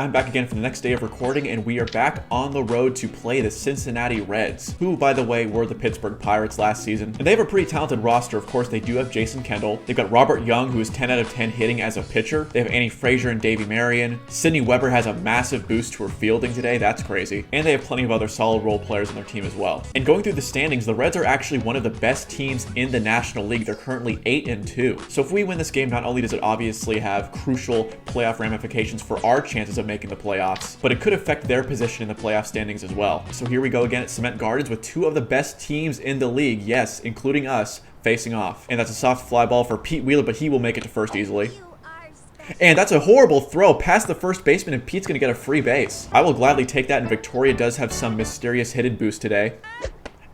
I'm back again for the next day of recording, and we are back on the road to play the Cincinnati Reds, who, by the way, were the Pittsburgh Pirates last season. And they have a pretty talented roster. Of course, they do have Jason Kendall. They've got Robert Young, who is 10 out of 10 hitting as a pitcher. They have Annie Frazier and Davey Marion. Sydney Weber has a massive boost to her fielding today. That's crazy. And they have plenty of other solid role players on their team as well. And going through the standings, the Reds are actually one of the best teams in the National League. They're currently 8-2. So if we win this game, not only does it obviously have crucial playoff ramifications for our chances of making the playoffs, but it could affect their position in the playoff standings as well. So here we go again at Cement Gardens with two of the best teams in the league, yes, including us, facing off. And that's a soft fly ball for Pete Wheeler, but he will make it to first easily. And that's a horrible throw past the first baseman, and Pete's going to get a free base. I will gladly take that, and Victoria does have some mysterious hidden boost today.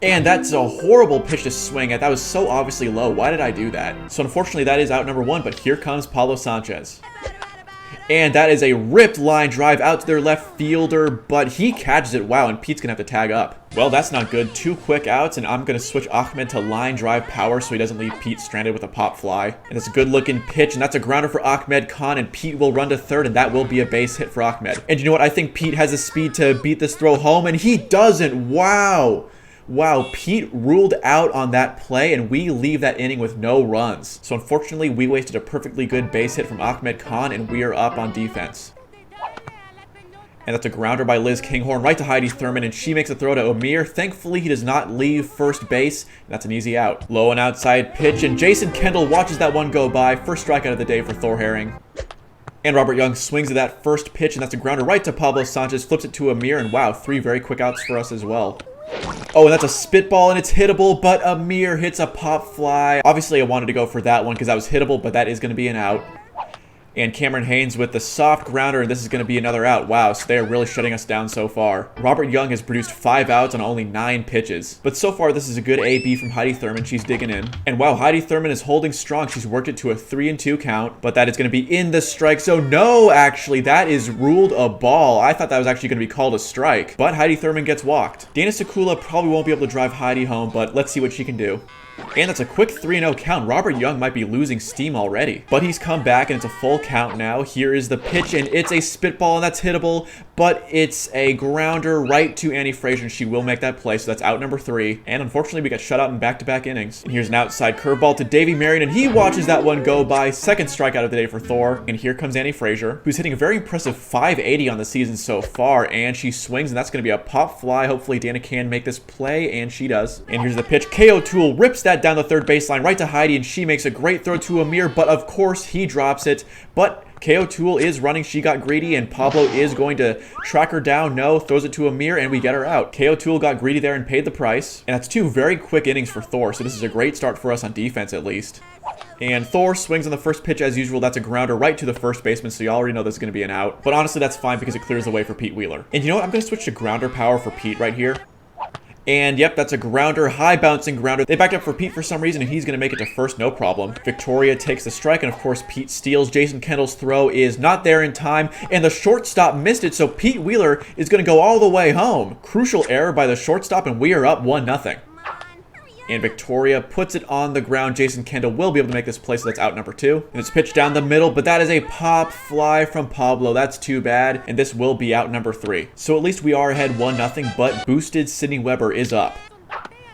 And that's a horrible pitch to swing at. That was so obviously low. Why did I do that? So unfortunately, that is out number one, but here comes Pablo Sanchez. And that is a ripped line drive out to their left fielder, but he catches it. Wow, and Pete's going to have to tag up. Well, that's not good. 2 quick outs, and I'm going to switch Ahmed to line drive power so he doesn't leave Pete stranded with a pop fly. And it's a good-looking pitch, and that's a grounder for Ahmed Khan, and Pete will run to third, and that will be a base hit for Ahmed. And you know what? I think Pete has the speed to beat this throw home, and he doesn't. Wow. Wow, Pete ruled out on that play, and we leave that inning with no runs. So unfortunately, we wasted a perfectly good base hit from Ahmed Khan, and we are up on defense. And that's a grounder by Liz Kinghorn right to Heidi Thurman, and she makes a throw to Amir. Thankfully, he does not leave first base, and that's an easy out. Low and outside pitch, and Jason Kendall watches that one go by. First strikeout of the day for Thor Herring. And Robert Young swings at that first pitch, and that's a grounder right to Pablo Sanchez, flips it to Amir, and wow, 3 very quick outs for us as well. Oh, and that's a spitball, and it's hittable, but Amir hits a pop fly. Obviously, I wanted to go for that one because that was hittable, but that is going to be an out. And Cameron Haynes with the soft grounder, and this is going to be another out. Wow, so they are really shutting us down so far. Robert Young has produced 5 outs on only 9 pitches. But so far, this is a good AB from Heidi Thurman. She's digging in. And wow, Heidi Thurman is holding strong. She's worked it to a 3-2 count, but that is going to be in the strike zone. No, actually, that is ruled a ball. I thought that was actually going to be called a strike, but Heidi Thurman gets walked. Dana Sekula probably won't be able to drive Heidi home, but let's see what she can do. And that's a quick 3-0 count. Robert Young might be losing steam already, but he's come back, and it's a full count now. Here is the pitch, and it's a spitball, and that's hittable, but it's a grounder right to Annie Frazier, and she will make that play, so that's out number 3. And unfortunately, we got shut out in back-to-back innings. And here's an outside curveball to Davey Marion, and he watches that one go by. Second strikeout of the day for Thor. And here comes Annie Frazier, who's hitting a very impressive 580 on the season so far, and she swings, and that's going to be a pop fly. Hopefully, Dana can make this play, and she does. And here's the pitch. K.O. Toole rips that down the third baseline right to Heidi, and she makes a great throw to Amir, but of course he drops it. But K.O. Toole is running. She got greedy, and Pablo is going to track her down. No, throws it to Amir, and we get her out. K.O. Toole got greedy there and paid the price. And that's 2 very quick innings for Thor, so this is a great start for us on defense at least. And Thor swings on the first pitch as usual. That's a grounder right to the first baseman, so you already know this is going to be an out. But honestly, that's fine because it clears the way for Pete Wheeler. And you know what? I'm going to switch to grounder power for Pete right here. And yep, that's a grounder, high bouncing grounder. They backed up for Pete for some reason, and he's going to make it to first, no problem. Victoria takes the strike, and of course Pete steals. Jason Kendall's throw is not there in time, and the shortstop missed it, so Pete Wheeler is going to go all the way home. Crucial error by the shortstop, and we are up 1-0. And Victoria puts it on the ground. Jason Kendall will be able to make this play, so that's out number 2. And it's pitched down the middle, but that is a pop fly from Pablo. That's too bad, and this will be out number 3. So at least we are ahead 1-0, but boosted Sydney Weber is up.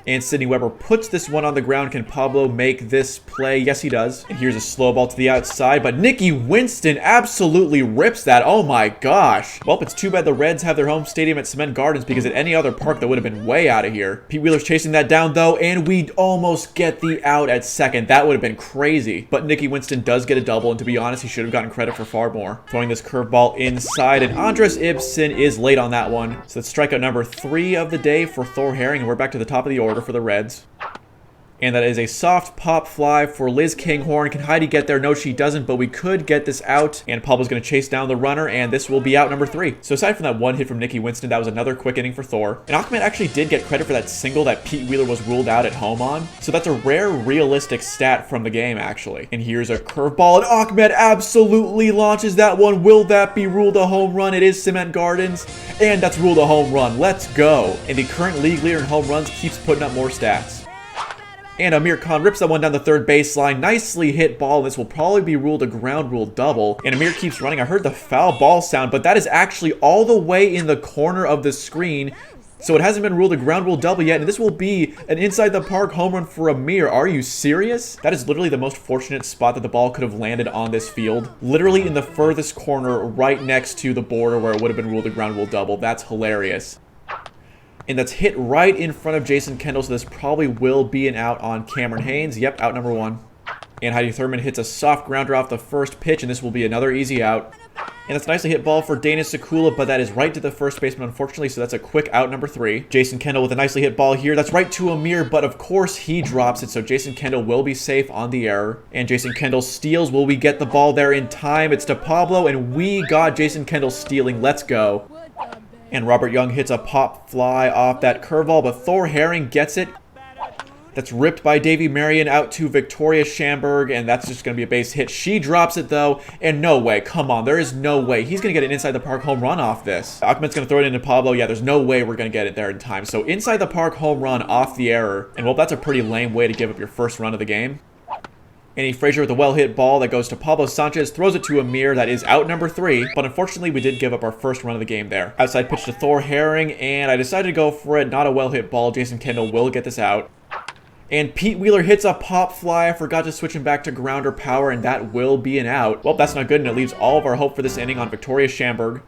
And Sydney Weber puts this one on the ground. Can Pablo make this play? Yes, he does. And here's a slow ball to the outside, but Nikki Winston absolutely rips that. Oh my gosh. Well, it's too bad the Reds have their home stadium at Cement Gardens, because at any other park that would have been way out of here. Pete Wheeler's chasing that down though, and we almost get the out at second. That would have been crazy. But Nikki Winston does get a double, and to be honest, he should have gotten credit for far more. Throwing this curveball inside, and Andres Ibsen is late on that one. So that's strikeout number 3 of the day for Thor Herring, and we're back to the top of the order for the Reds. And that is a soft pop fly for Liz Kinghorn. Can Heidi get there? No, she doesn't, but we could get this out. And Pablo's going to chase down the runner, and this will be out number 3. So aside from that one hit from Nikki Winston, that was another quick inning for Thor. And Ahmed actually did get credit for that single that Pete Wheeler was ruled out at home on. So that's a rare, realistic stat from the game, actually. And here's a curveball, and Ahmed absolutely launches that one. Will that be ruled a home run? It is Cement Gardens, and that's ruled a home run. Let's go. And the current league leader in home runs keeps putting up more stats. And Amir Khan rips that one down the third baseline. Nicely hit ball. This will probably be ruled a ground rule double. And Amir keeps running. I heard the foul ball sound, but that is actually all the way in the corner of the screen. So it hasn't been ruled a ground rule double yet, and this will be an inside the park home run for Amir. Are you serious? That is literally the most fortunate spot that the ball could have landed on this field. Literally in the furthest corner, right next to the border where it would have been ruled a ground rule double. That's hilarious. And that's hit right in front of Jason Kendall, so this probably will be an out on Cameron Haynes. Yep, out number 1. And Heidi Thurman hits a soft grounder off the first pitch, and this will be another easy out. And that's a nicely hit ball for Dana Sekula, but that is right to the first baseman, unfortunately, so that's a quick out number 3. Jason Kendall with a nicely hit ball here. That's right to Amir, but of course he drops it, so Jason Kendall will be safe on the error. And Jason Kendall steals. Will we get the ball there in time? It's to Pablo, and we got Jason Kendall stealing. Let's go. And Robert Young hits a pop fly off that curveball, but Thor Herring gets it. That's ripped by Davy Marion out to Victoria Schamberg, and that's just going to be a base hit. She drops it, though, and no way. Come on, there is no way. He's going to get an inside the park home run off this. Ahmed's going to throw it into Pablo. Yeah, there's no way we're going to get it there in time. So inside the park home run off the error, and well, that's a pretty lame way to give up your first run of the game. Annie Frazier with a well-hit ball that goes to Pablo Sanchez, throws it to Amir. That is out number 3, but unfortunately we did give up our first run of the game there. Outside pitch to Thor Herring, and I decided to go for it. Not a well-hit ball. Jason Kendall will get this out. And Pete Wheeler hits a pop fly. I forgot to switch him back to grounder power, and that will be an out. Well, that's not good, and it leaves all of our hope for this inning on Victoria Schamberg.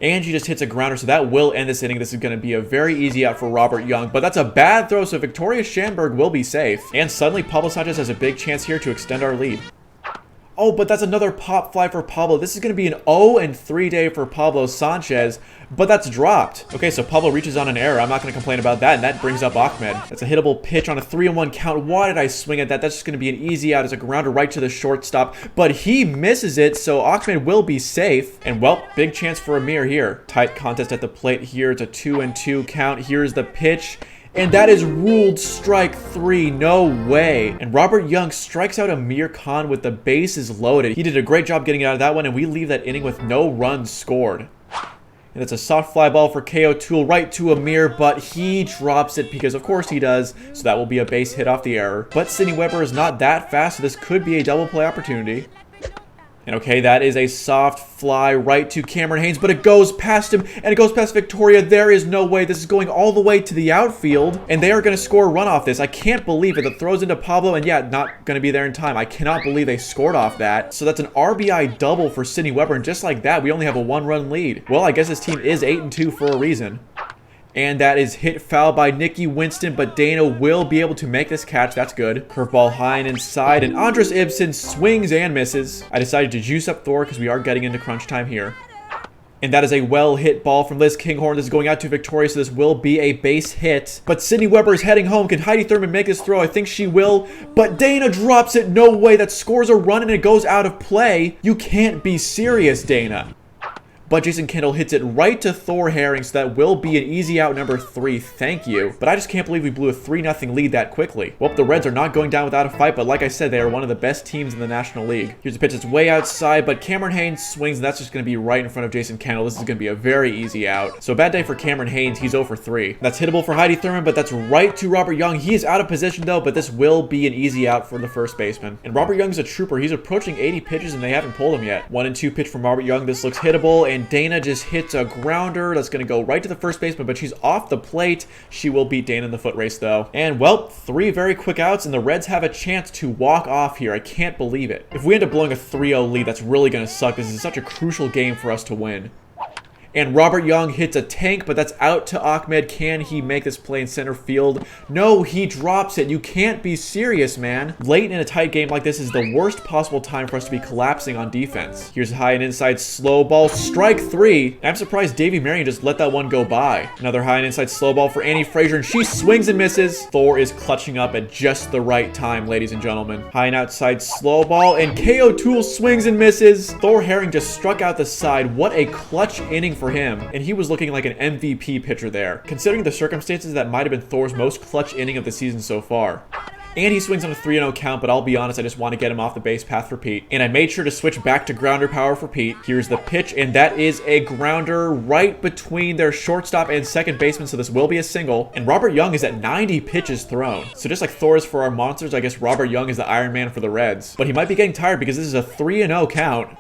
And she just hits a grounder, so that will end this inning. This is going to be a very easy out for Robert Young, but that's a bad throw, so Victoria Schamberg will be safe. And suddenly, Pablo Sanchez has a big chance here to extend our lead. Oh, but that's another pop fly for Pablo. This is going to be an 0-3 day for Pablo Sanchez, but that's dropped. Okay, so Pablo reaches on an error. I'm not going to complain about that, and that brings up Ahmed. That's a hittable pitch on a 3-1 count. Why did I swing at that? That's just going to be an easy out as a grounder right to the shortstop, but he misses it, so Ahmed will be safe. And, well, big chance for Amir here. Tight contest at the plate here. It's a 2-2 count. Here's the pitch. And that is ruled strike 3. No way. And Robert Young strikes out Amir Khan with the bases loaded. He did a great job getting out of that one, and we leave that inning with no runs scored. And it's a soft fly ball for K.O. Toole right to Amir, but he drops it because of course he does. So that will be a base hit off the error. But Sidney Weber is not that fast, so this could be a double play opportunity. And okay, that is a soft fly right to Cameron Haynes, but it goes past him, and it goes past Victoria. There is no way. This is going all the way to the outfield, and they are going to score a run off this. I can't believe it. It throws into Pablo, and yeah, not going to be there in time. I cannot believe they scored off that. So that's an RBI double for Sidney Weber, and just like that, we only have a 1-run lead. Well, I guess this team is 8-2 for a reason. And that is hit foul by Nikki Winston, but Dana will be able to make this catch. That's good. Curveball high and inside, and Andres Ibsen swings and misses. I decided to juice up Thor because we are getting into crunch time here. And that is a well-hit ball from Liz Kinghorn. This is going out to Victoria, so this will be a base hit. But Sidney Weber is heading home. Can Heidi Thurman make this throw? I think she will. But Dana drops it. No way. That scores a run, and it goes out of play. You can't be serious, Dana. But Jason Kendall hits it right to Thor Herring, so that will be an easy out number 3. Thank you. But I just can't believe we blew a 3-0 lead that quickly. Well, the Reds are not going down without a fight, but like I said, they are one of the best teams in the National League. Here's a pitch that's way outside, but Cameron Haynes swings, and that's just going to be right in front of Jason Kendall. This is going to be a very easy out. So a bad day for Cameron Haynes. He's 0-3. That's hittable for Heidi Thurman, but that's right to Robert Young. He is out of position, though, but this will be an easy out for the first baseman. And Robert Young's a trooper. He's approaching 80 pitches, and they haven't pulled him yet. 1-2 pitch from Robert Young. This looks hittable, and Dana just hits a grounder that's going to go right to the first baseman, but she's off the plate. She will beat Dana in the foot race, though. And, well, 3 very quick outs, and the Reds have a chance to walk off here. I can't believe it. If we end up blowing a 3-0 lead, that's really going to suck. This is such a crucial game for us to win. And Robert Young hits a tank, but that's out to Ahmed. Can he make this play in center field? No, he drops it. You can't be serious, man. Late in a tight game like this is the worst possible time for us to be collapsing on defense. Here's a high and inside slow ball. Strike 3. I'm surprised Davy Marion just let that one go by. Another high and inside slow ball for Annie Frazier, and she swings and misses. Thor is clutching up at just the right time, ladies and gentlemen. High and outside slow ball, and K.O. Toole swings and misses. Thor Herring just struck out the side. What a clutch inning for him, and he was looking like an MVP pitcher there. Considering the circumstances, that might have been Thor's most clutch inning of the season so far. And he swings on a 3-0 count, but I'll be honest, I just want to get him off the base path for Pete. And I made sure to switch back to grounder power for Pete. Here's the pitch, and that is a grounder right between their shortstop and second baseman, so this will be a single. And Robert Young is at 90 pitches thrown. So just like Thor is for our monsters, I guess Robert Young is the Iron Man for the Reds. But he might be getting tired because this is a 3-0 count.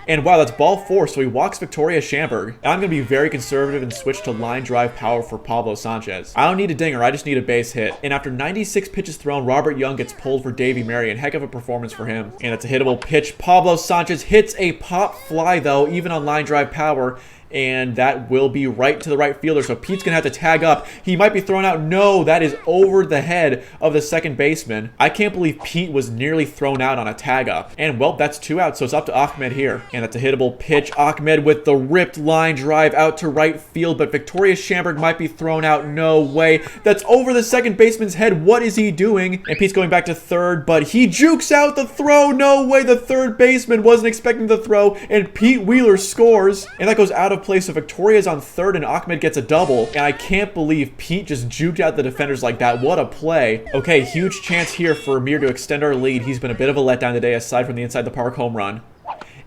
And wow, that's ball 4, so he walks Victoria Schamberg. I'm going to be very conservative and switch to line drive power for Pablo Sanchez. I don't need a dinger, I just need a base hit. And after 96 pitches thrown, Robert Young gets pulled for Davey Marion. Heck of a performance for him. And it's a hittable pitch. Pablo Sanchez hits a pop fly though, even on line drive power. And that will be right to the right fielder. So Pete's going to have to tag up. He might be thrown out. No, that is over the head of the second baseman. I can't believe Pete was nearly thrown out on a tag up. And well, that's 2 outs. So it's up to Ahmed here. And that's a hittable pitch. Ahmed with the ripped line drive out to right field. But Victoria Schamberg might be thrown out. No way. That's over the second baseman's head. What is he doing? And Pete's going back to third, but he jukes out the throw. No way. The third baseman wasn't expecting the throw. And Pete Wheeler scores. And that goes out of play, so Victoria's on third and Ahmed gets a double, and I can't believe Pete just juked out the defenders like that. What a play. Okay, huge chance here for Amir to extend our lead. He's been a bit of a letdown today aside from the inside the park home run.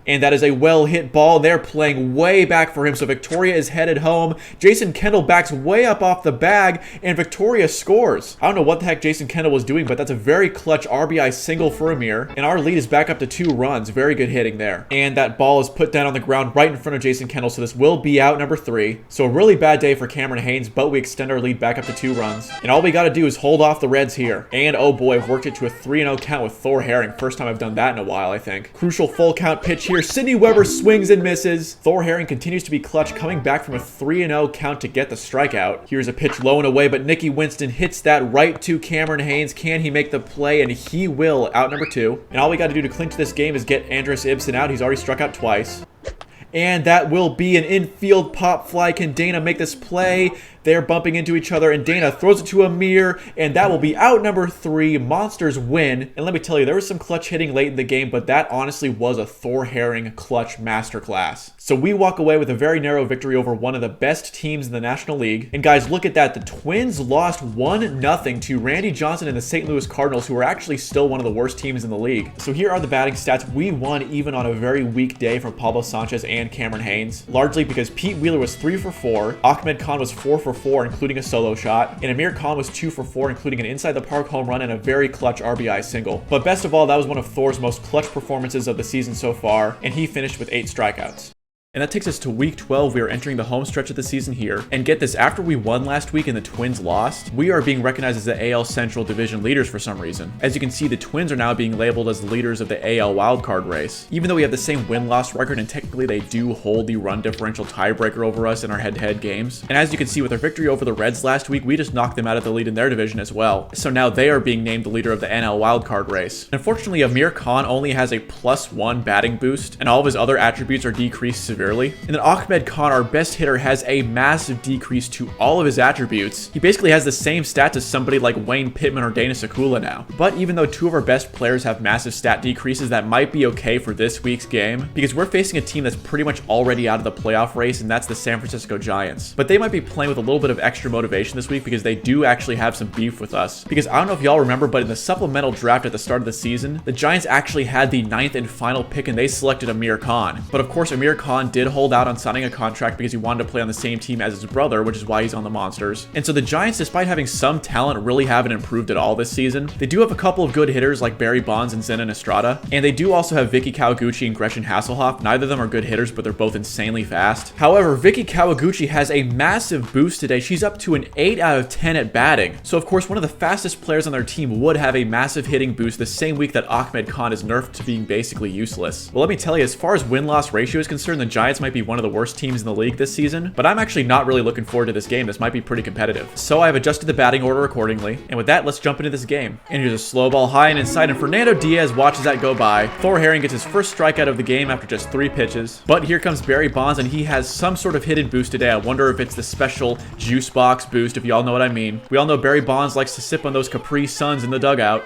And that is a well-hit ball. They're playing way back for him, so Victoria is headed home. Jason Kendall backs way up off the bag, and Victoria scores. I don't know what the heck Jason Kendall was doing, but that's a very clutch RBI single for Amir. And our lead is back up to 2 runs. Very good hitting there. And that ball is put down on the ground right in front of Jason Kendall, so this will be out number 3. So a really bad day for Cameron Haynes, but we extend our lead back up to 2 runs. And all we got to do is hold off the Reds here. And oh boy, I've worked it to a 3-0 count with Thor Herring. First time I've done that in a while, I think. Crucial full count pitch here. Sidney Weber swings and misses. Thor Herring continues to be clutch, coming back from a 3-0 count to get the strikeout. Here's a pitch low and away, but Nicky Winston hits that right to Cameron Haynes. Can he make the play? And he will, out number 2. And all we got to do to clinch this game is get Andres Ibsen out. He's already struck out twice. And that will be an infield pop fly. Can Dana make this play? They're bumping into each other, and Dana throws it to Amir, and that will be out number 3. Monsters win. And let me tell you, there was some clutch hitting late in the game, but that honestly was a Thor Herring clutch masterclass. So we walk away with a very narrow victory over one of the best teams in the National League. And guys, look at that. The Twins lost 1-0 to Randy Johnson and the St. Louis Cardinals, who are actually still one of the worst teams in the league. So here are the batting stats. We won even on a very weak day from Pablo Sanchez and Cameron Haynes, largely because Pete Wheeler was 3 for 4, Ahmed Khan was 4 for 4, including a solo shot, and Amir Khan was 2 for 4, including an inside the park home run and a very clutch RBI single. But best of all, that was one of Thor's most clutch performances of the season so far, and he finished with 8 strikeouts. And that takes us to week 12. We are entering the home stretch of the season here. And get this, after we won last week and the Twins lost, we are being recognized as the AL Central Division leaders for some reason. As you can see, the Twins are now being labeled as the leaders of the AL wildcard race. Even though we have the same win-loss record, and technically they do hold the run differential tiebreaker over us in our head-to-head games. And as you can see, with our victory over the Reds last week, we just knocked them out of the lead in their division as well. So now they are being named the leader of the NL wildcard race. Unfortunately, Amir Khan only has a +1 batting boost, and all of his other attributes are decreased severely. And then Ahmed Khan, our best hitter, has a massive decrease to all of his attributes. He basically has the same stats as somebody like Wayne Pittman or Dana Sakula now. But even though 2 of our best players have massive stat decreases, that might be okay for this week's game, because we're facing a team that's pretty much already out of the playoff race, and that's the San Francisco Giants. But they might be playing with a little bit of extra motivation this week because they do actually have some beef with us. Because I don't know if y'all remember, but in the supplemental draft at the start of the season, the Giants actually had the 9th and final pick, and they selected Amir Khan. But of course, Amir Khan did hold out on signing a contract because he wanted to play on the same team as his brother, which is why he's on the Monsters. And so the Giants, despite having some talent, really haven't improved at all this season. They do have a couple of good hitters like Barry Bonds and Zenon Estrada, and they do also have Vicky Kawaguchi and Gretchen Hasselhoff. Neither of them are good hitters, but they're both insanely fast. However, Vicky Kawaguchi has a massive boost today. She's up to an 8 out of 10 at batting. So of course, one of the fastest players on their team would have a massive hitting boost the same week that Ahmed Khan is nerfed to being basically useless. Well, let me tell you, as far as win-loss ratio is concerned, the Giants might be one of the worst teams in the league this season, but I'm actually not really looking forward to this game. This might be pretty competitive. So I've adjusted the batting order accordingly, and with that, let's jump into this game. And here's a slow ball high and inside, and Fernando Diaz watches that go by. Thor Herring gets his first strikeout of the game after just 3 pitches. But here comes Barry Bonds, and he has some sort of hidden boost today. I wonder if it's the special juice box boost, if y'all know what I mean. We all know Barry Bonds likes to sip on those Capri Suns in the dugout.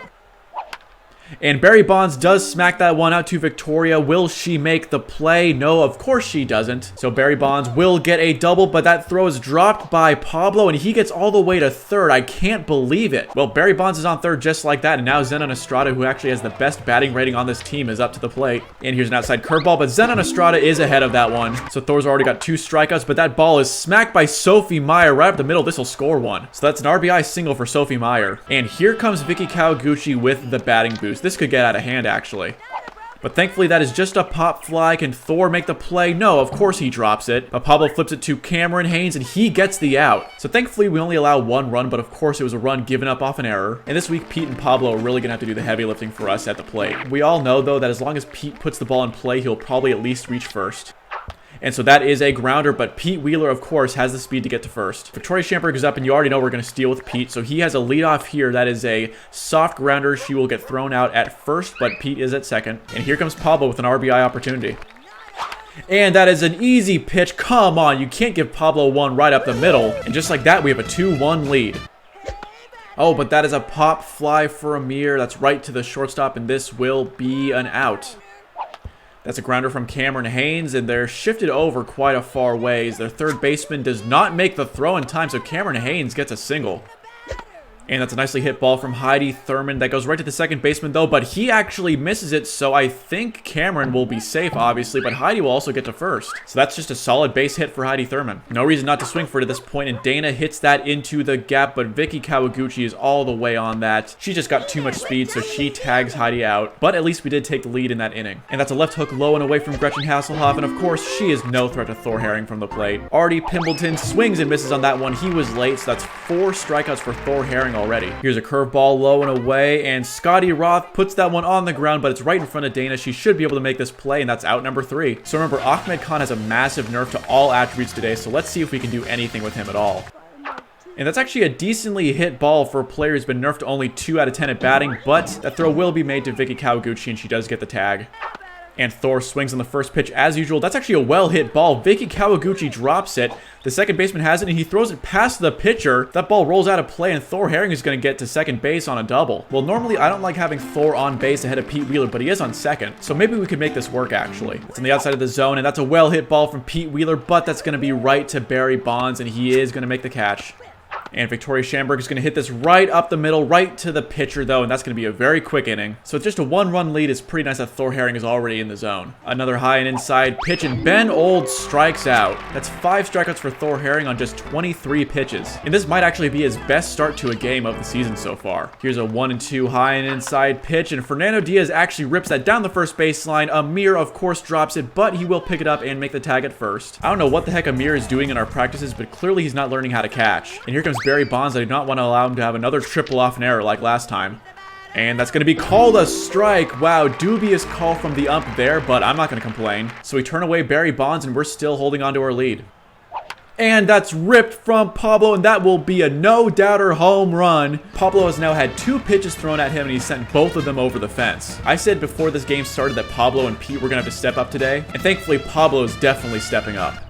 And Barry Bonds does smack that one out to Victoria. Will she make the play? No, of course she doesn't. So Barry Bonds will get a double, but that throw is dropped by Pablo, and he gets all the way to third. I can't believe it. Well, Barry Bonds is on third just like that, and now Zenon Estrada, who actually has the best batting rating on this team, is up to the plate. And here's an outside curveball, but Zenon Estrada is ahead of that one. So Thor's already got 2 strikeouts, but that ball is smacked by Sophie Meyer right up the middle. This will score one. So that's an RBI single for Sophie Meyer. And here comes Vicky Kawaguchi with the batting boost. This could get out of hand, actually. But thankfully, that is just a pop fly. Can Thor make the play? No, of course he drops it. But Pablo flips it to Cameron Haynes, and he gets the out. So thankfully, we only allow 1 run, but of course, it was a run given up off an error. And this week, Pete and Pablo are really going to have to do the heavy lifting for us at the plate. We all know, though, that as long as Pete puts the ball in play, he'll probably at least reach first. And so that is a grounder, but Pete Wheeler, of course, has the speed to get to first. Victoria Schamberg is up, and you already know we're going to steal with Pete. So he has a leadoff here. That is a soft grounder. She will get thrown out at first, but Pete is at second. And here comes Pablo with an RBI opportunity. And that is an easy pitch. Come on, you can't give Pablo one right up the middle. And just like that, we have a 2-1 lead. Oh, but that is a pop fly for Amir. That's right to the shortstop, and this will be an out. That's a grounder from Cameron Haynes, and they're shifted over quite a far ways. Their third baseman does not make the throw in time, so Cameron Haynes gets a single. And that's a nicely hit ball from Heidi Thurman. That goes right to the second baseman, though, but he actually misses it, so I think Cameron will be safe, obviously, but Heidi will also get to first. So that's just a solid base hit for Heidi Thurman. No reason not to swing for it at this point, and Dana hits that into the gap, but Vicky Kawaguchi is all the way on that. She just got too much speed, so she tags Heidi out, but at least we did take the lead in that inning. And that's a left hook low and away from Gretchen Hasselhoff, and of course, she is no threat to Thor Herring from the plate. Artie Pimbleton swings and misses on that one. He was late, so that's 4 strikeouts for Thor Herring already. Here's a curveball low and away, and Scotty Roth puts that one on the ground, but it's right in front of Dana. She should be able to make this play, and that's out number 3. So remember, Ahmed Khan has a massive nerf to all attributes today, so let's see if we can do anything with him at all. And that's actually a decently hit ball for a player who's been nerfed to only 2 out of 10 at batting, but that throw will be made to Vicky Kawaguchi, and she does get the tag. And Thor swings on the first pitch as usual. That's actually a well-hit ball. Vicky Kawaguchi drops it. The second baseman has it, and he throws it past the pitcher. That ball rolls out of play, and Thor Herring is going to get to second base on a double. Well, normally I don't like having Thor on base ahead of Pete Wheeler, but he is on second. So maybe we could make this work, actually. It's on the outside of the zone, and that's a well-hit ball from Pete Wheeler, but that's going to be right to Barry Bonds, and he is going to make the catch. And Victoria Schamberg is going to hit this right up the middle, right to the pitcher, though, and that's going to be a very quick inning. So it's just a 1-run lead. It's pretty nice that Thor Herring is already in the zone. Another high and inside pitch, and Ben Old strikes out. That's 5 strikeouts for Thor Herring on just 23 pitches. And this might actually be his best start to a game of the season so far. Here's a 1-2 high and inside pitch, and Fernando Diaz actually rips that down the first baseline. Amir, of course, drops it, but he will pick it up and make the tag at first. I don't know what the heck Amir is doing in our practices, but clearly he's not learning how to catch. And here comes Barry Bonds. I do not want to allow him to have another triple off an error like last time. And that's going to be called a strike. Wow, dubious call from the ump there, but I'm not going to complain. So we turn away Barry Bonds, and we're still holding on to our lead. And that's ripped from Pablo, and that will be a no-doubter home run. Pablo has now had 2 pitches thrown at him, and he sent both of them over the fence. I said before this game started that Pablo and Pete were going to have to step up today, and thankfully Pablo is definitely stepping up.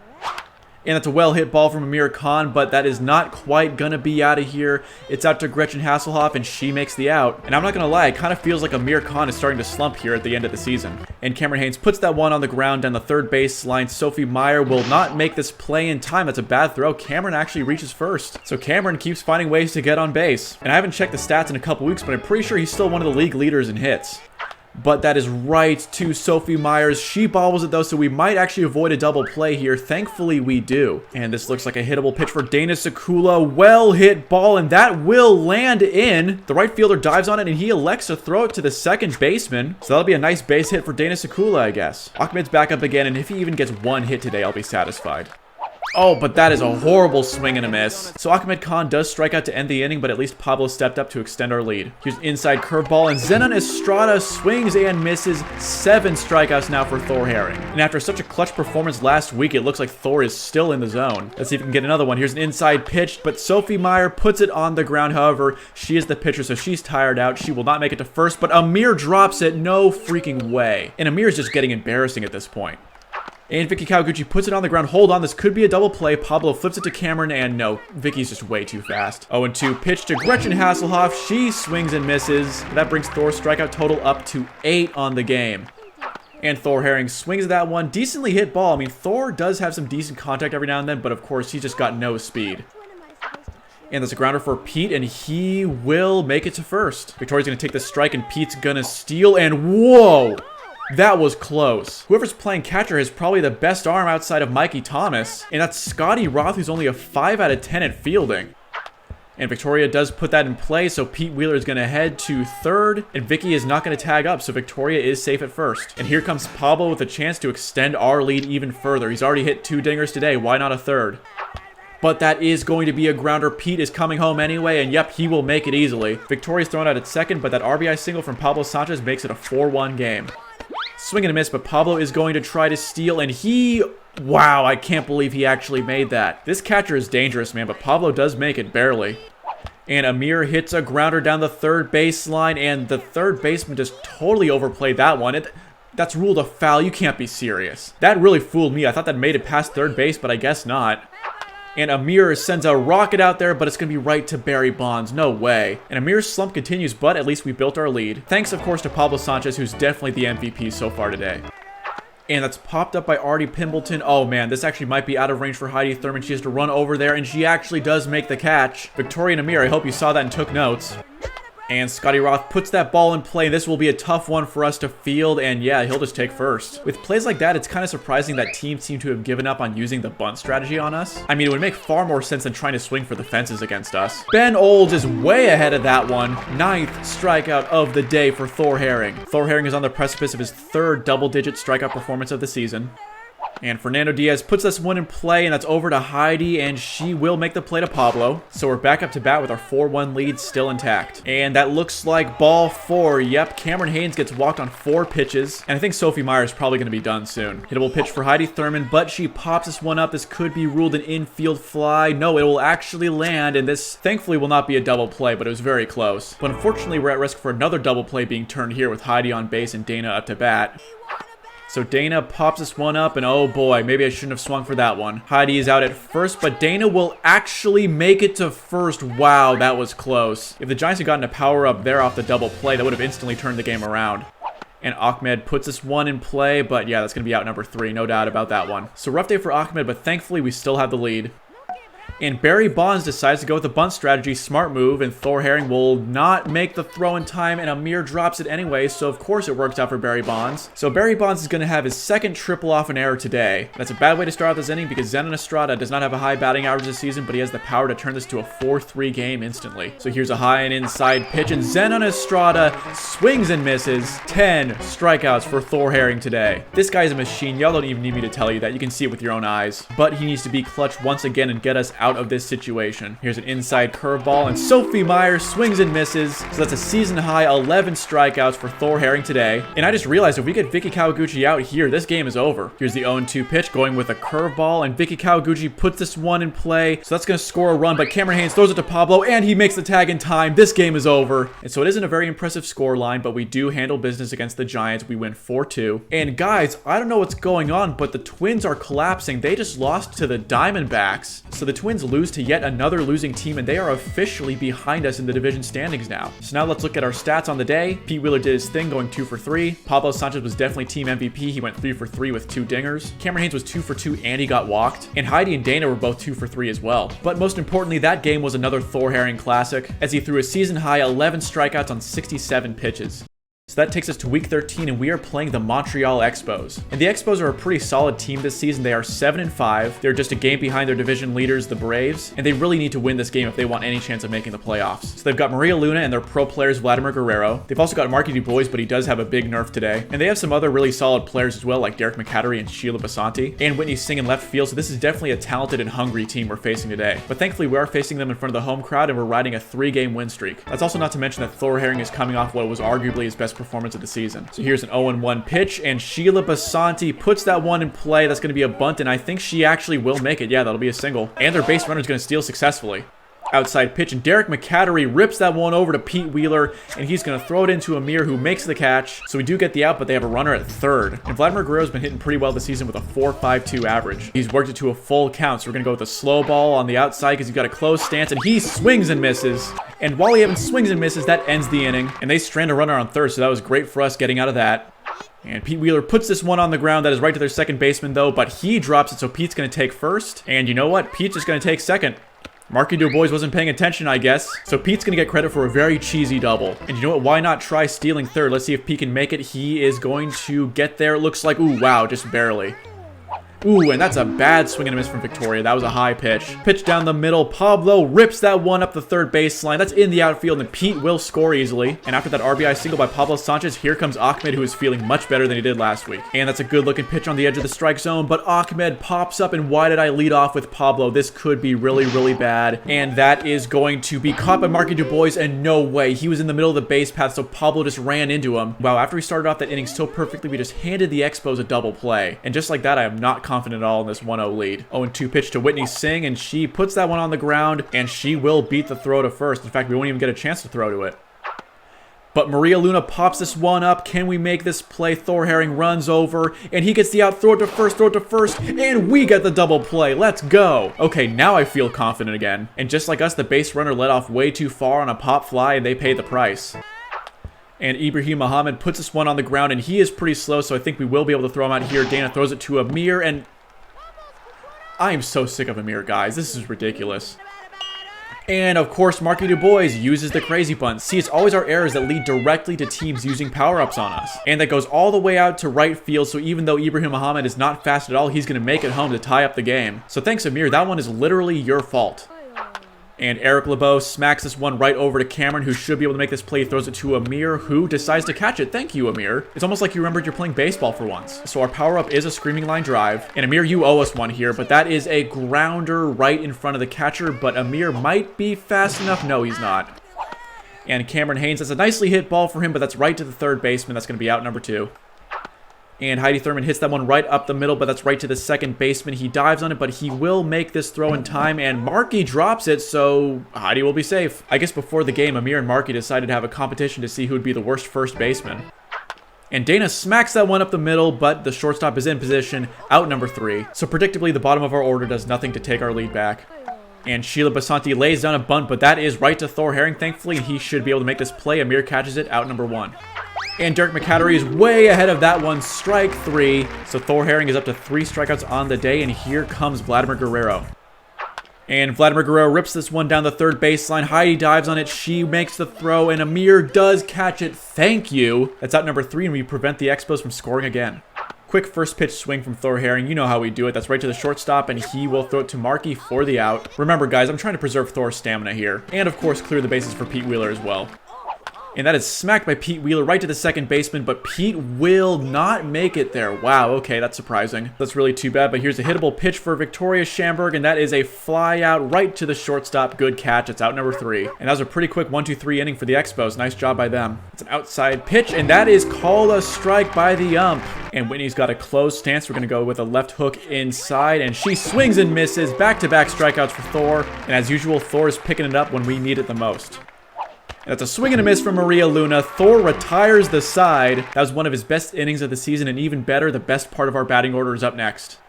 And that's a well-hit ball from Amir Khan, but that is not quite going to be out of here. It's out to Gretchen Hasselhoff, and she makes the out. And I'm not going to lie, it kind of feels like Amir Khan is starting to slump here at the end of the season. And Cameron Haynes puts that one on the ground down the third base line. Sophie Meyer will not make this play in time. That's a bad throw. Cameron actually reaches first. So Cameron keeps finding ways to get on base. And I haven't checked the stats in a couple weeks, but I'm pretty sure he's still one of the league leaders in hits. But that is right to Sophie Myers. She bobbles it, though, so we might actually avoid a double play here. Thankfully, we do. And this looks like a hittable pitch for Dana Sekula. Well-hit ball, and that will land in. The right fielder dives on it, and he elects to throw it to the second baseman. So that'll be a nice base hit for Dana Sekula, I guess. Ahmed's back up again, and if he even gets 1 hit today, I'll be satisfied. Oh, but that is a horrible swing and a miss. So Ahmed Khan does strike out to end the inning, but at least Pablo stepped up to extend our lead. Here's inside curveball, and Zenon Estrada swings and misses. 7 strikeouts now for Thor Herring. And after such a clutch performance last week, it looks like Thor is still in the zone. Let's see if we can get another one. Here's an inside pitch, but Sophie Meyer puts it on the ground. However, she is the pitcher, so she's tired out. She will not make it to first, but Amir drops it. No freaking way. And Amir is just getting embarrassing at this point. And Vicky Kawaguchi puts it on the ground. Hold on, this could be a double play. Pablo flips it to Cameron, and no, Vicky's just way too fast. 0-2 pitch to Gretchen Hasselhoff. She swings and misses. That brings Thor's strikeout total up to 8 on the game. And Thor Herring swings that one. Decently hit ball. I mean, Thor does have some decent contact every now and then, but of course, he's just got no speed. And there's a grounder for Pete, and he will make it to first. Victoria's going to take the strike, and Pete's going to steal, and whoa! That was close. Whoever's playing catcher has probably the best arm outside of Mikey Thomas, and that's Scotty Roth, who's only a 5 out of 10 at fielding. And Victoria does put that in play, so Pete Wheeler is going to head to third, and Vicky is not going to tag up, so Victoria is safe at first. And here comes Pablo with a chance to extend our lead even further. He's already hit 2 dingers today. Why not a third? But that is going to be a grounder. Pete is coming home anyway, and yep, he will make it easily. Victoria's thrown out at second, but that RBI single from Pablo Sanchez makes it a 4-1 game. Swing and a miss, but Pablo is going to try to steal, and he... Wow, I can't believe he actually made that. This catcher is dangerous, man, but Pablo does make it barely. And Amir hits a grounder down the third baseline, and the third baseman just totally overplayed that one. That's ruled a foul. You can't be serious. That really fooled me. I thought that made it past third base, but I guess not. And Amir sends a rocket out there, but it's going to be right to Barry Bonds. No way. And Amir's slump continues, but at least we built our lead. Thanks, of course, to Pablo Sanchez, who's definitely the MVP so far today. And that's popped up by Artie Pimbleton. Oh, man, this actually might be out of range for Heidi Thurman. She has to run over there, and she actually does make the catch. Victoria and Amir, I hope you saw that and took notes. And Scotty Roth puts that ball in play. This will be a tough one for us to field, and yeah, he'll just take first. With plays like that, it's kind of surprising that teams seem to have given up on using the bunt strategy on us. I mean, it would make far more sense than trying to swing for the fences against us. Ben Olds is way ahead of that one. 9th strikeout of the day for Thor Herring. Thor Herring is on the precipice of his 3rd double-digit strikeout performance of the season. And Fernando Diaz puts this one in play, and that's over to Heidi, and she will make the play to Pablo. So we're back up to bat with our 4-1 lead still intact. And that looks like ball 4. Yep, Cameron Haynes gets walked on 4 pitches, and I think Sophie Meyer is probably going to be done soon. Hittable pitch for Heidi Thurman, but she pops this one up. This could be ruled an infield fly. No, it will actually land, and this thankfully will not be a double play, but it was very close. But unfortunately, we're at risk for another double play being turned here with Heidi on base and Dana up to bat. So Dana pops this one up, and oh boy, maybe I shouldn't have swung for that one. Heidi is out at first, but Dana will actually make it to first. Wow, that was close. If the Giants had gotten a power up there off the double play, that would have instantly turned the game around. And Ahmed puts this one in play, but yeah, that's going to be out number 3, no doubt about that one. So rough day for Ahmed, but thankfully we still have the lead. And Barry Bonds decides to go with the bunt strategy. Smart move, and Thor Herring will not make the throw in time, and Amir drops it anyway, so of course it works out for Barry Bonds. So Barry Bonds is going to have his 2nd triple off an error today. That's a bad way to start out this inning because Zenon Estrada does not have a high batting average this season, but he has the power to turn this to a 4-3 game instantly. So here's a high and inside pitch, and Zenon Estrada swings and misses. 10 strikeouts for Thor Herring today. This guy's a machine. Y'all don't even need me to tell you that. You can see it with your own eyes. But he needs to be clutch once again and get us out of this situation. Here's an inside curveball, and Sophie Meyer swings and misses. So that's a season high 11 strikeouts for Thor Herring today. And I just realized if we get Vicky Kawaguchi out here, this game is over. Here's the 0-2 pitch going with a curveball, and Vicky Kawaguchi puts this one in play. So that's going to score a run, but Cameron Haynes throws it to Pablo, and he makes the tag in time. This game is over. And so it isn't a very impressive score line, but we do handle business against the Giants. We win 4-2. And guys, I don't know what's going on, but the Twins are collapsing. They just lost to the Diamondbacks. So the Twins lose to yet another losing team, and they are officially behind us in the division standings now. So now let's look at our stats on the day. Pete Wheeler did his thing, going 2 for 3. Pablo Sanchez was definitely team MVP. He went 3 for 3 with 2 dingers. Cameron Haynes was 2 for 2 and he got walked. And Heidi and Dana were both 2 for 3 as well. But most importantly, that game was another Thor Herring classic, as he threw a season high 11 strikeouts on 67 pitches. So that takes us to week 13, and we are playing the Montreal Expos. And the Expos are a pretty solid team this season. They are 7-5. They're just a game behind their division leaders, the Braves, and they really need to win this game if they want any chance of making the playoffs. So they've got Maria Luna and their pro players, Vladimir Guerrero. They've also got Marky DuBois, but he does have a big nerf today. And they have some other really solid players as well, like Derek McCattery and Sheila Basanti, and Whitney Singh in left field. So this is definitely a talented and hungry team we're facing today. But thankfully, we are facing them in front of the home crowd, and we're riding a 3-game win streak. That's also not to mention that Thor Herring is coming off what was arguably his best performance of the season. So here's an 0-1 pitch, and Sheila Basanti puts that one in play. That's going to be a bunt, and I think she actually will make it. Yeah, that'll be a single. And their base runner is going to steal successfully. outside pitch, and Derek McCattery rips that one over to Pete Wheeler, and he's going to throw it into Amir, who makes the catch. So we do get the out, but they have a runner at third. And Vladimir Guerrero's been hitting pretty well this season with a 4.52 average. He's worked it to a full count, so we're going to go with a slow ball on the outside because he's got a close stance, and he swings and misses. And Wally Evans swings and misses. That ends the inning, and they strand a runner on third, so that was great for us getting out of that. And Pete Wheeler puts this one on the ground. That is right to their second baseman, though, but he drops it, so Pete's going to take first. And you know what? Pete's just going to take second. Marky DuBois wasn't paying attention, I guess. So Pete's going to get credit for a very cheesy double. And you know what? Why not try stealing third? Let's see if Pete can make it. He is going to get there. It looks like, ooh, wow, just barely. Ooh, and that's a bad swing and a miss from Victoria. That was a high pitch. Pitch down the middle. Pablo rips that one up the third baseline. That's in the outfield, and Pete will score easily. And after that RBI single by Pablo Sanchez, here comes Ahmed, who is feeling much better than he did last week. And that's a good-looking pitch on the edge of the strike zone, but Ahmed pops up, and why did I lead off with Pablo? This could be really, really bad. And that is going to be caught by Marky DuBois, and no way. He was in the middle of the base path, so Pablo just ran into him. Wow, after we started off that inning so perfectly, we just handed the Expos a double play. And just like that, I am not confident at all in this 1-0 lead. 0-2 pitch to Whitney Singh, and she puts that one on the ground, and she will beat the throw to first. In fact, we won't even get a chance to throw to it. But Maria Luna pops this one up. Can we make this play? Thor Herring runs over, and he gets the out. Throw it to first, and we get the double play. Let's go. Okay, now I feel confident again. And just like us, the base runner let off way too far on a pop fly, and they pay the price. And Ibrahim Muhammad puts this one on the ground, and he is pretty slow, so I think we will be able to throw him out here. Dana throws it to Amir, and I am so sick of Amir, guys. This is ridiculous. And, of course, Marky DuBois uses the crazy bunt. See, it's always our errors that lead directly to teams using power-ups on us. And that goes all the way out to right field, so even though Ibrahim Muhammad is not fast at all, he's going to make it home to tie up the game. So thanks, Amir. That one is literally your fault. And Eric LeBeau smacks this one right over to Cameron, who should be able to make this play. He throws it to Amir, who decides to catch it. Thank you, Amir. It's almost like you remembered you're playing baseball for once. So our power-up is a screaming line drive. And Amir, you owe us one here, but that is a grounder right in front of the catcher. But Amir might be fast enough. No, he's not. And Cameron Haynes, that's a nicely hit ball for him, but that's right to the third baseman. That's going to be out number 2. And Heidi Thurman hits that one right up the middle, but that's right to the second baseman. He dives on it, but he will make this throw in time, and Marky drops it, so Heidi will be safe. I guess before the game, Amir and Marky decided to have a competition to see who would be the worst first baseman. And Dana smacks that one up the middle, but the shortstop is in position, out number 3. So predictably, the bottom of our order does nothing to take our lead back. And Sheila Basanti lays down a bunt, but that is right to Thor Herring, thankfully. He should be able to make this play. Amir catches it, out number 1. And Derek McCattery is way ahead of that one, strike 3. So Thor Herring is up to 3 strikeouts on the day, and here comes Vladimir Guerrero. And Vladimir Guerrero rips this one down the third baseline. Heidi dives on it. She makes the throw, and Amir does catch it. Thank you. That's out number 3, and we prevent the Expos from scoring again. Quick first pitch swing from Thor Herring. You know how we do it. That's right to the shortstop, and he will throw it to Marky for the out. Remember, guys, I'm trying to preserve Thor's stamina here. And, of course, clear the bases for Pete Wheeler as well. And that is smacked by Pete Wheeler right to the second baseman, but Pete will not make it there. Wow, okay, that's surprising. That's really too bad, but here's a hittable pitch for Victoria Schamberg, and that is a fly out right to the shortstop. Good catch. It's out number 3. And that was a pretty quick 1-2-3 inning for the Expos. Nice job by them. It's an outside pitch, and that is called a strike by the ump. And Whitney's got a closed stance. We're going to go with a left hook inside, and she swings and misses. Back-to-back strikeouts for Thor. And as usual, Thor is picking it up when we need it the most. That's a swing and a miss from Maria Luna. Thor retires the side. That was one of his best innings of the season, and even better, the best part of our batting order is up next.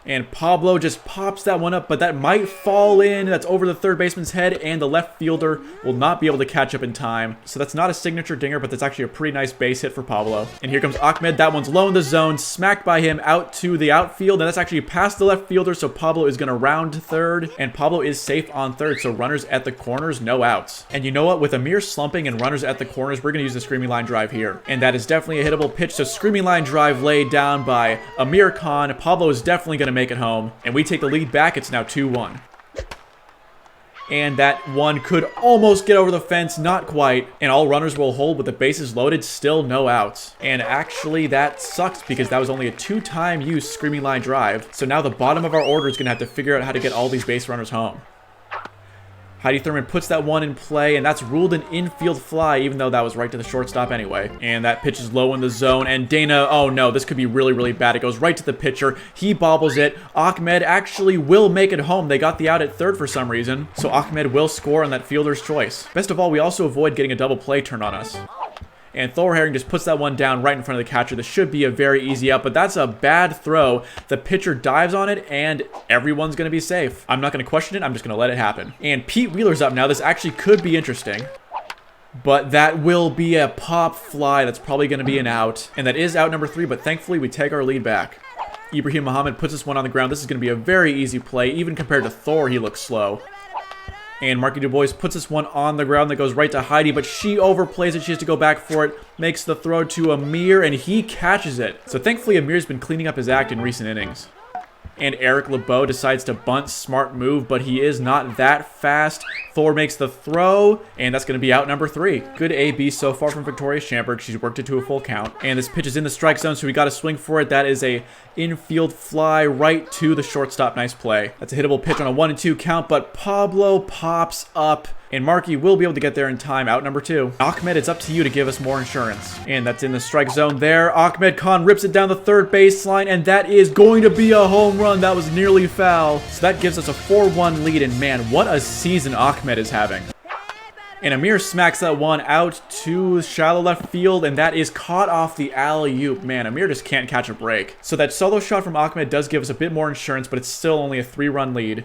And Pablo just pops that one up, but that might fall in. That's over the third baseman's head, and the left fielder will not be able to catch up in time. So that's not a signature dinger, but that's actually a pretty nice base hit for Pablo. And here comes Ahmed. That one's low in the zone, smacked by him out to the outfield, and that's actually past the left fielder, so Pablo is going to round to third, and Pablo is safe on third, so runners at the corners, no outs. And you know what? With Amir slumping and runners at the corners, we're going to use the screaming line drive here. And that is definitely a hittable pitch, so screaming line drive laid down by Amir Khan. Pablo is definitely going to make it home, and we take the lead back. It's now 2-1. And that one could almost get over the fence, not quite, and all runners will hold with the bases loaded, still no outs. And actually that sucks because that was only a 2-time use screaming line drive, so now the bottom of our order is going to have to figure out how to get all these base runners home. Heidi Thurman puts that one in play, and that's ruled an infield fly, even though that was right to the shortstop anyway. And that pitch is low in the zone, and Dana, oh no, this could be really, really bad. It goes right to the pitcher. He bobbles it. Ahmed actually will make it home. They got the out at third for some reason, so Ahmed will score on that fielder's choice. Best of all, we also avoid getting a double play turned on us. And Thor Herring just puts that one down right in front of the catcher. This should be a very easy out, but that's a bad throw. The pitcher dives on it, and everyone's going to be safe. I'm not going to question it. I'm just going to let it happen. And Pete Wheeler's up now. This actually could be interesting. But that will be a pop fly. That's probably going to be an out. And that is out number 3, but thankfully we take our lead back. Ibrahim Muhammad puts this one on the ground. This is going to be a very easy play. Even compared to Thor, he looks slow. And Marky Du Bois puts this one on the ground that goes right to Heidi, but she overplays it. She has to go back for it, makes the throw to Amir, and he catches it. So thankfully, Amir's been cleaning up his act in recent innings. And Eric LeBeau decides to bunt. Smart move, but he is not that fast. Thor makes the throw, and that's going to be out number 3. Good AB so far from Victoria Schamberg. She's worked it to a full count. And this pitch is in the strike zone, so we got to swing for it. That is a infield fly right to the shortstop. Nice play. That's a hittable pitch on a 1-2 count, but Pablo pops up. And Marky will be able to get there in time. Out number 2. Ahmed, it's up to you to give us more insurance. And that's in the strike zone there. Ahmed Khan rips it down the third baseline, and that is going to be a home run. That was nearly foul. So that gives us a 4-1 lead, and man, what a season Ahmed is having. And Amir smacks that one out to shallow left field, and that is caught off the alley-oop. Man, Amir just can't catch a break. So that solo shot from Ahmed does give us a bit more insurance, but it's still only a 3-run lead.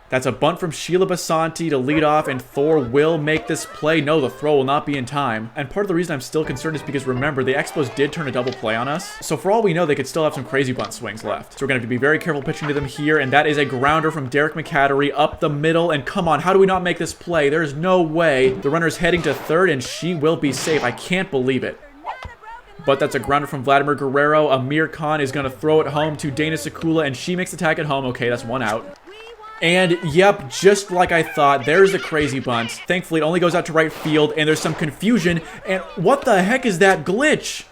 That's a bunt from Sheila Basanti to lead off, and Thor will make this play. No, the throw will not be in time. And part of the reason I'm still concerned is because, remember, the Expos did turn a double play on us. So for all we know, they could still have some crazy bunt swings left. So we're going to have to be very careful pitching to them here, and that is a grounder from Derek McCattery up the middle. And come on, how do we not make this play? There's no way. The runner's heading to third, and she will be safe. I can't believe it. But that's a grounder from Vladimir Guerrero. Amir Khan is going to throw it home to Dana Sakula, and she makes the tag at home. Okay, that's one out. And, yep, just like I thought, there's the crazy bunt. Thankfully, it only goes out to right field, and there's some confusion. And what the heck is that glitch?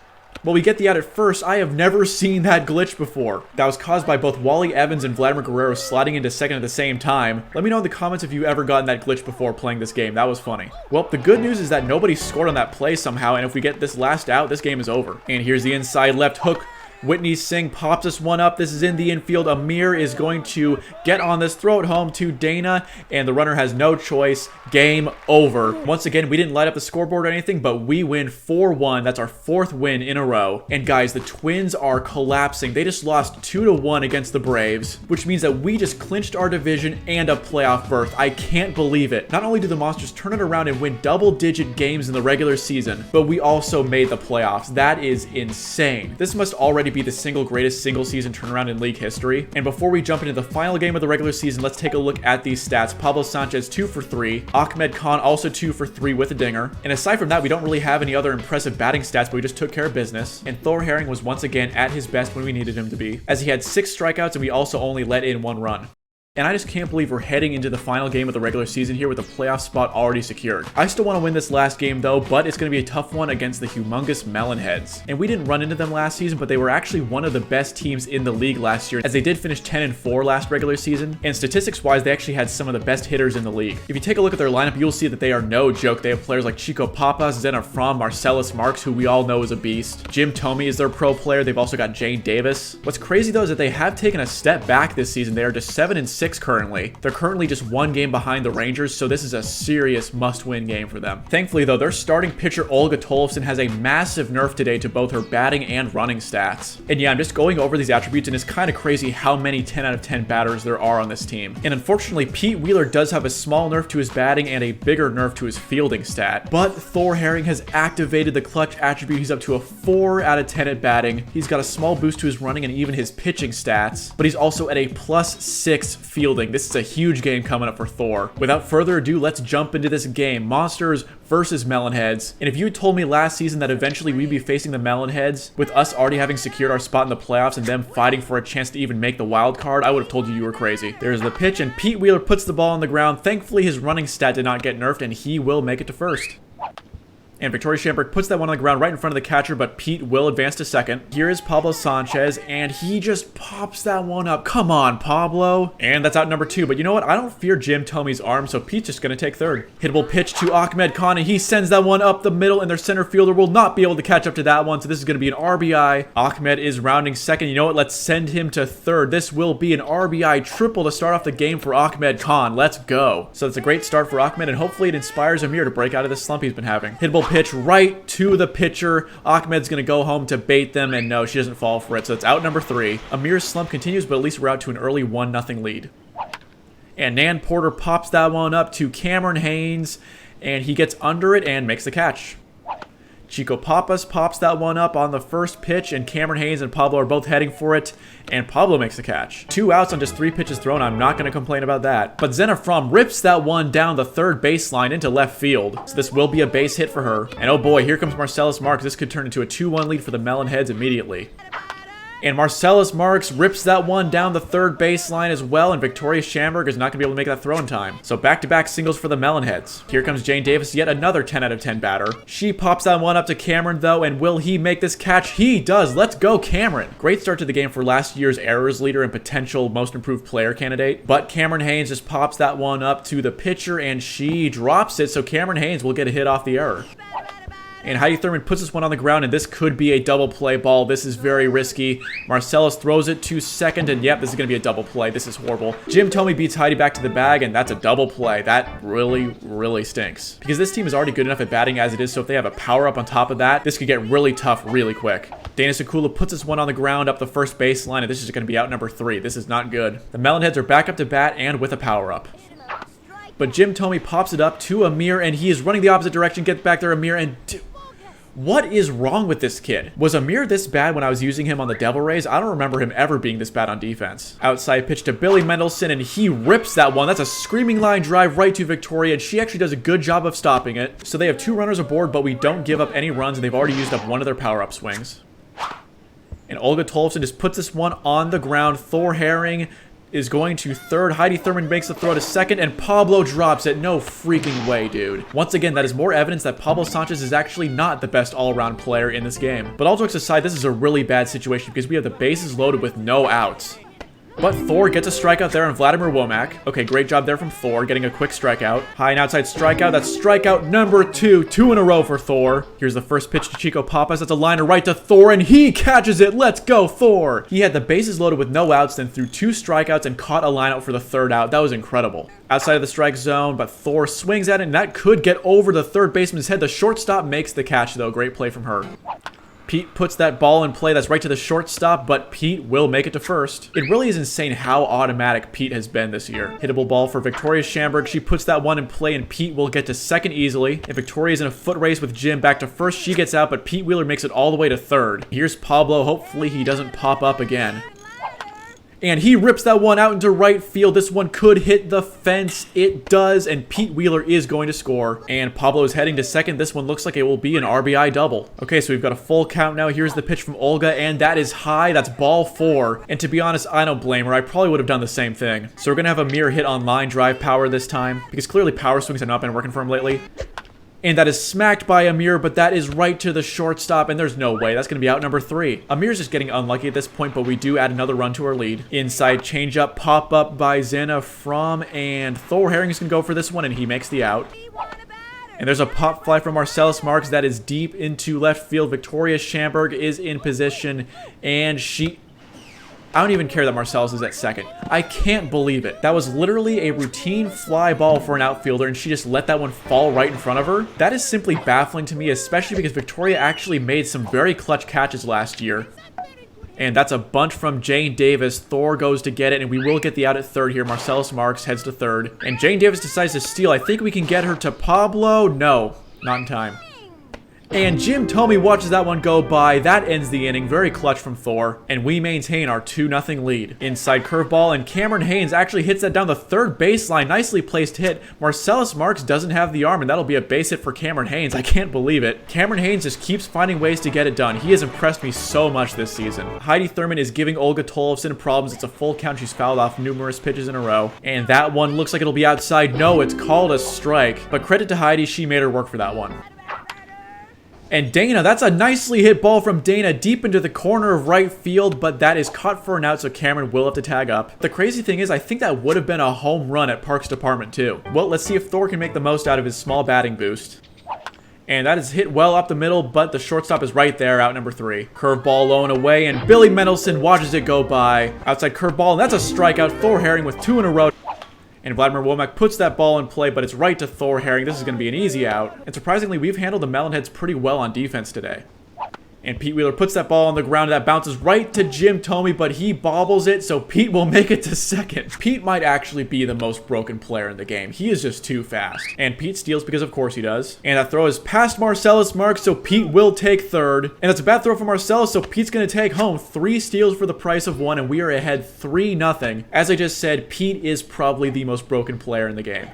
Well, we get the out at first. I have never seen that glitch before. That was caused by both Wally Evans and Vladimir Guerrero sliding into second at the same time. Let me know in the comments if you've ever gotten that glitch before playing this game. That was funny. Well, the good news is that nobody scored on that play somehow, and if we get this last out, this game is over. And here's the inside left hook. Whitney Singh pops this one up. This is in the infield. Amir is going to get on this, throw it home to Dana, and the runner has no choice. Game over. Once again, we didn't light up the scoreboard or anything, but we win 4-1. That's our 4th win in a row. And guys, the Twins are collapsing. They just lost 2-1 against the Braves, which means that we just clinched our division and a playoff berth. I can't believe it. Not only do the Monsters turn it around and win double-digit games in the regular season, but we also made the playoffs. That is insane. This must already be the single greatest single season turnaround in league history. And before we jump into the final game of the regular season, let's take a look at these stats. Pablo Sanchez 2 for 3. Ahmed Khan also 2 for 3 with a dinger. And aside from that, we don't really have any other impressive batting stats, but we just took care of business. And Thor Herring was once again at his best when we needed him to be, as he had 6 strikeouts and we also only let in 1 run. And I just can't believe we're heading into the final game of the regular season here with a playoff spot already secured. I still want to win this last game though, but it's going to be a tough one against the humongous Melonheads. And we didn't run into them last season, but they were actually one of the best teams in the league last year, as they did finish 10-4 last regular season. And statistics-wise, they actually had some of the best hitters in the league. If you take a look at their lineup, you'll see that they are no joke. They have players like Chico Papas, Zena Fromm, Marcellus Marks, who we all know is a beast. Jim Thome is their pro player. They've also got Jane Davis. What's crazy though is that they have taken a step back this season. They are just 7-6 currently. They're currently just 1 game behind the Rangers, so this is a serious must-win game for them. Thankfully, though, their starting pitcher Olga Tollefson has a massive nerf today to both her batting and running stats. And yeah, I'm just going over these attributes, and it's kind of crazy how many 10 out of 10 batters there are on this team. And unfortunately, Pete Wheeler does have a small nerf to his batting and a bigger nerf to his fielding stat. But Thor Herring has activated the clutch attribute. He's up to a 4 out of 10 at batting. He's got a small boost to his running and even his pitching stats, but he's also at a +6 fielding. This is a huge game coming up for Thor. Without further ado, let's jump into this game. Monsters versus Melonheads. And if you told me last season that eventually we'd be facing the Melonheads, with us already having secured our spot in the playoffs and them fighting for a chance to even make the wild card, I would have told you you were crazy. There's the pitch, and Pete Wheeler puts the ball on the ground. Thankfully, his running stat did not get nerfed, and he will make it to first. And Victoria Schamberg puts that one on the ground right in front of the catcher, but Pete will advance to second. Here is Pablo Sanchez, and he just pops that one up. Come on, Pablo. And that's out number 2. But you know what? I don't fear Jim Tomey's arm, so Pete's just going to take third. Hittable pitch to Ahmed Khan, and he sends that one up the middle, and their center fielder will not be able to catch up to that one, so this is going to be an RBI. Ahmed is rounding second. You know what? Let's send him to third. This will be an RBI triple to start off the game for Ahmed Khan. Let's go. So it's a great start for Ahmed, and hopefully it inspires Amir to break out of the slump he's been having. Hittable pitch right to the pitcher. Ahmed's going to go home to bait them, and no, she doesn't fall for it, so it's out number 3. Amir's slump continues, but at least we're out to an early 1-0 lead. And Nan Porter pops that one up to Cameron Haynes, and he gets under it and makes the catch. Chico Papas pops that one up on the first pitch, and Cameron Haynes and Pablo are both heading for it, and Pablo makes the catch. 2 outs on just 3 pitches thrown. I'm not going to complain about that. But Zena Fromm rips that one down the third baseline into left field, so this will be a base hit for her. And oh boy, here comes Marcellus Marks. This could turn into a 2-1 lead for the Melonheads immediately. And Marcellus Marks rips that one down the third baseline as well, and Victoria Schamberg is not going to be able to make that throw in time. So back-to-back singles for the Melonheads. Here comes Jane Davis, yet another 10 out of 10 batter. She pops that one up to Cameron, though, and will he make this catch? He does. Let's go, Cameron. Great start to the game for last year's errors leader and potential most improved player candidate. But Cameron Haynes just pops that one up to the pitcher, and she drops it, so Cameron Haynes will get a hit off the error. And Heidi Thurman puts this one on the ground, and this could be a double play ball. This is very risky. Marcellus throws it to second, and yep, this is going to be a double play. This is horrible. Jim Tomey beats Heidi back to the bag, and that's a double play. That really, really stinks. Because this team is already good enough at batting as it is, so if they have a power-up on top of that, this could get really tough really quick. Dana Sakula puts this one on the ground up the first baseline, and this is going to be out number 3. This is not good. The Melonheads are back up to bat and with a power-up. But Jim Tomey pops it up to Amir, and he is running the opposite direction. Get back there, Amir, and... What is wrong with this kid? Was Amir this bad when I was using him on the Devil Rays? I don't remember him ever being this bad on defense. Outside pitch to Billy Mendelson, and he rips that one. That's a screaming line drive right to Victoria, and she actually does a good job of stopping it. So they have 2 runners aboard, but we don't give up any runs, and they've already used up one of their power-up swings. And Olga Tollefson just puts this one on the ground. Thor Herring is going to third. Heidi Thurman makes the throw to second, and Pablo drops it. No freaking way, dude. Once again, that is more evidence that Pablo Sanchez is actually not the best all-around player in this game. But all jokes aside, this is a really bad situation because we have the bases loaded with no outs. But Thor gets a strikeout there on Vladimir Womack. Okay, great job there from Thor, getting a quick strikeout. High and outside strikeout. That's strikeout number 2. 2 in a row for Thor. Here's the first pitch to Chico Papas. That's a liner right to Thor, and he catches it. Let's go, Thor. He had the bases loaded with no outs, then threw 2 strikeouts and caught a lineout for the third out. That was incredible. Outside of the strike zone, but Thor swings at it, and that could get over the third baseman's head. The shortstop makes the catch, though. Great play from her. Pete puts that ball in play. That's right to the shortstop, but Pete will make it to first. It really is insane how automatic Pete has been this year. Hittable ball for Victoria Schamberg. She puts that one in play, and Pete will get to second easily. And Victoria's in a foot race with Jim back to first. She gets out, but Pete Wheeler makes it all the way to third. Here's Pablo. Hopefully he doesn't pop up again. And he rips that one out into right field. This one could hit the fence. It does, and Pete Wheeler is going to score. And Pablo is heading to second. This one looks like it will be an RBI double. Okay, so we've got a full count now. Here's the pitch from Olga, and that is high. That's ball 4. And to be honest, I don't blame her. I probably would have done the same thing. So we're going to have a mere hit on line drive power this time, because clearly power swings have not been working for him lately. And that is smacked by Amir, but that is right to the shortstop, and there's no way. That's going to be out number 3. Amir's just getting unlucky at this point, but we do add another run to our lead. Inside changeup, pop-up by Zena Fromm, and Thor Herring is going to go for this one, and he makes the out. And there's a pop fly from Marcellus Marks that is deep into left field. Victoria Schamberg is in position, and I don't even care that Marcellus is at second. I can't believe it. That was literally a routine fly ball for an outfielder, and she just let that one fall right in front of her. That is simply baffling to me, especially because Victoria actually made some very clutch catches last year. And that's a bunt from Jane Davis. Thor goes to get it, and we will get the out at third here. Marcellus Marks heads to third. And Jane Davis decides to steal. I think we can get her to Pablo. No, not in time. And Jim Tomey watches that one go by. That ends the inning. Very clutch from Thor. And we maintain our 2-0 lead. Inside curveball, and Cameron Haynes actually hits that down the third baseline. Nicely placed hit. Marcellus Marks doesn't have the arm, and that'll be a base hit for Cameron Haynes. I can't believe it. Cameron Haynes just keeps finding ways to get it done. He has impressed me so much this season. Heidi Thurman is giving Olga Tollefson problems. It's a full count. She's fouled off numerous pitches in a row. And that one looks like it'll be outside. No, it's called a strike. But credit to Heidi. She made her work for that one. And Dana, that's a nicely hit ball from Dana deep into the corner of right field, but that is caught for an out, so Cameron will have to tag up. The crazy thing is, I think that would have been a home run at Parks Department too. Well, let's see if Thor can make the most out of his small batting boost. And that is hit well up the middle, but the shortstop is right there, out number 3. Curveball low and away, and Billy Mendelsohn watches it go by. Outside curveball, and that's a strikeout. Thor Herring with 2 in a row. And Vladimir Womack puts that ball in play, but it's right to Thor Herring. This is going to be an easy out. And surprisingly, we've handled the Melonheads pretty well on defense today. And Pete Wheeler puts that ball on the ground, and that bounces right to Jim Thome, but he bobbles it, so Pete will make it to second. Pete might actually be the most broken player in the game. He is just too fast. And Pete steals because of course he does. And that throw is past Marcellus Marks, so Pete will take third. And that's a bad throw from Marcellus, so Pete's going to take home 3 steals for the price of 1, and we are ahead 3-0. As I just said, Pete is probably the most broken player in the game.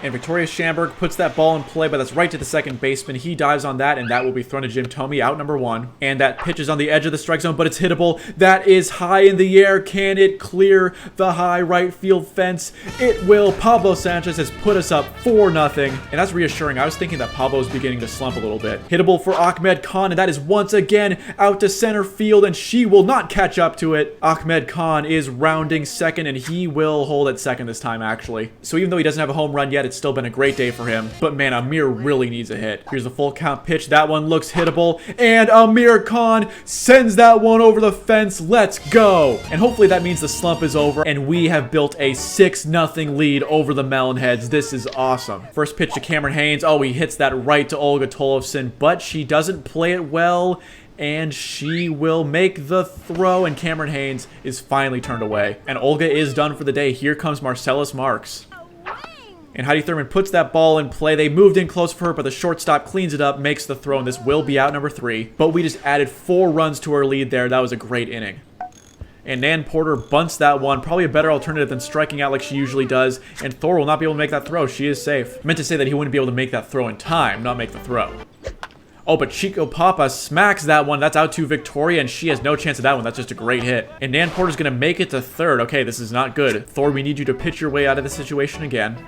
And Victoria Schamberg puts that ball in play, but that's right to the second baseman. He dives on that, and that will be thrown to Jim Thome, out number 1. And that pitch is on the edge of the strike zone, but it's hittable. That is high in the air. Can it clear the high right field fence? It will. Pablo Sanchez has put us up 4-0. And that's reassuring. I was thinking that Pablo was beginning to slump a little bit. Hittable for Ahmed Khan, and that is once again out to center field, and she will not catch up to it. Ahmed Khan is rounding second, and he will hold at second this time, actually. So even though he doesn't have a home run yet, it's still been a great day for him. But man, Amir really needs a hit. Here's the full count pitch. That one looks hittable. And Amir Khan sends that one over the fence. Let's go. And hopefully that means the slump is over and we have built a 6-0 lead over the Melonheads. This is awesome. First pitch to Cameron Haynes. Oh, he hits that right to Olga Tollefson, but she doesn't play it well. And she will make the throw, and Cameron Haynes is finally turned away. And Olga is done for the day. Here comes Marcellus Marks. And Heidi Thurman puts that ball in play. They moved in close for her, but the shortstop cleans it up, makes the throw, and this will be out number 3. But we just added 4 runs to our lead there. That was a great inning. And Nan Porter bunts that one. Probably a better alternative than striking out like she usually does. And Thor will not be able to make that throw. She is safe. Meant to say that he wouldn't be able to make that throw in time, not make the throw. Oh, but Chico Papa smacks that one. That's out to Victoria, and she has no chance of that one. That's just a great hit. And Nan Porter's going to make it to third. Okay, this is not good. Thor, we need you to pitch your way out of the situation again.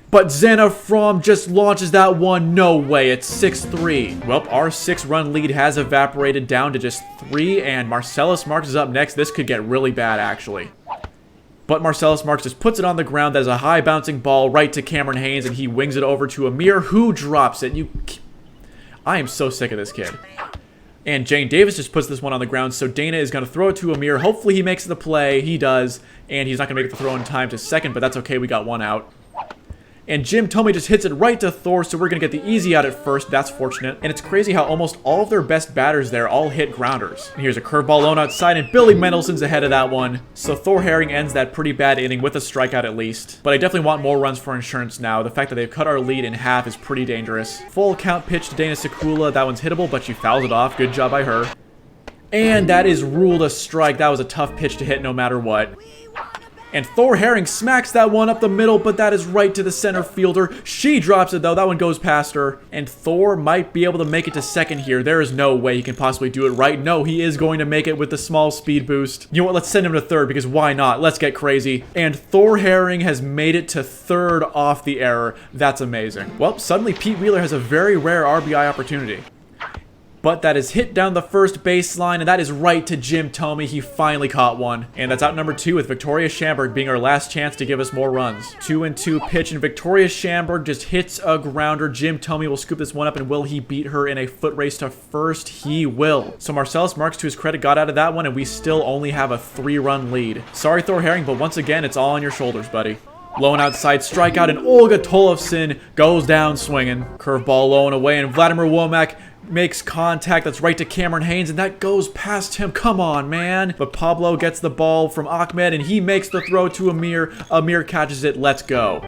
But Xana Fromm just launches that one. No way. It's 6-3. Well, our 6-run lead has evaporated down to just 3, and Marcellus Marks is up next. This could get really bad, actually. But Marcellus Marks just puts it on the ground. That is a high bouncing ball right to Cameron Haynes, and he wings it over to Amir, who drops it. I am so sick of this kid. And Jane Davis just puts this one on the ground, so Dana is going to throw it to Amir. Hopefully he makes the play. He does, and he's not going to make the throw in time to second, but that's okay. We got 1 out. And Jim Thome just hits it right to Thor, so we're going to get the easy out at first. That's fortunate. And it's crazy how almost all of their best batters there all hit grounders. And here's a curveball low outside, and Billy Mendelson's ahead of that one. So Thor Herring ends that pretty bad inning with a strikeout at least. But I definitely want more runs for insurance now. The fact that they've cut our lead in half is pretty dangerous. Full count pitch to Dana Sekula. That one's hittable, but she fouls it off. Good job by her. And that is ruled a strike. That was a tough pitch to hit no matter what. And Thor Herring smacks that one up the middle, but that is right to the center fielder. She drops it, though. That one goes past her. And Thor might be able to make it to second here. There is no way he can possibly do it right. No, he is going to make it with the small speed boost. You know what? Let's send him to third, because why not? Let's get crazy. And Thor Herring has made it to third off the error. That's amazing. Well, suddenly Pete Wheeler has a very rare RBI opportunity. But that is hit down the first baseline, and that is right to Jim Thome. He finally caught one. And that's out number 2 with Victoria Schamberg being our last chance to give us more runs. 2-2 pitch, and Victoria Schamberg just hits a grounder. Jim Thome will scoop this one up, and will he beat her in a foot race to first? He will. So Marcellus Marks, to his credit, got out of that one, and we still only have a 3-run lead. Sorry, Thor Herring, but once again, it's all on your shoulders, buddy. Low and outside strikeout, and Olga Tollefson goes down swinging. Curveball low and away, and Vladimir Womack makes contact. That's right to Cameron Haynes, and that goes past him. Come on, man. But Pablo gets the ball from Ahmed, and he makes the throw to Amir. Amir catches it. Let's go.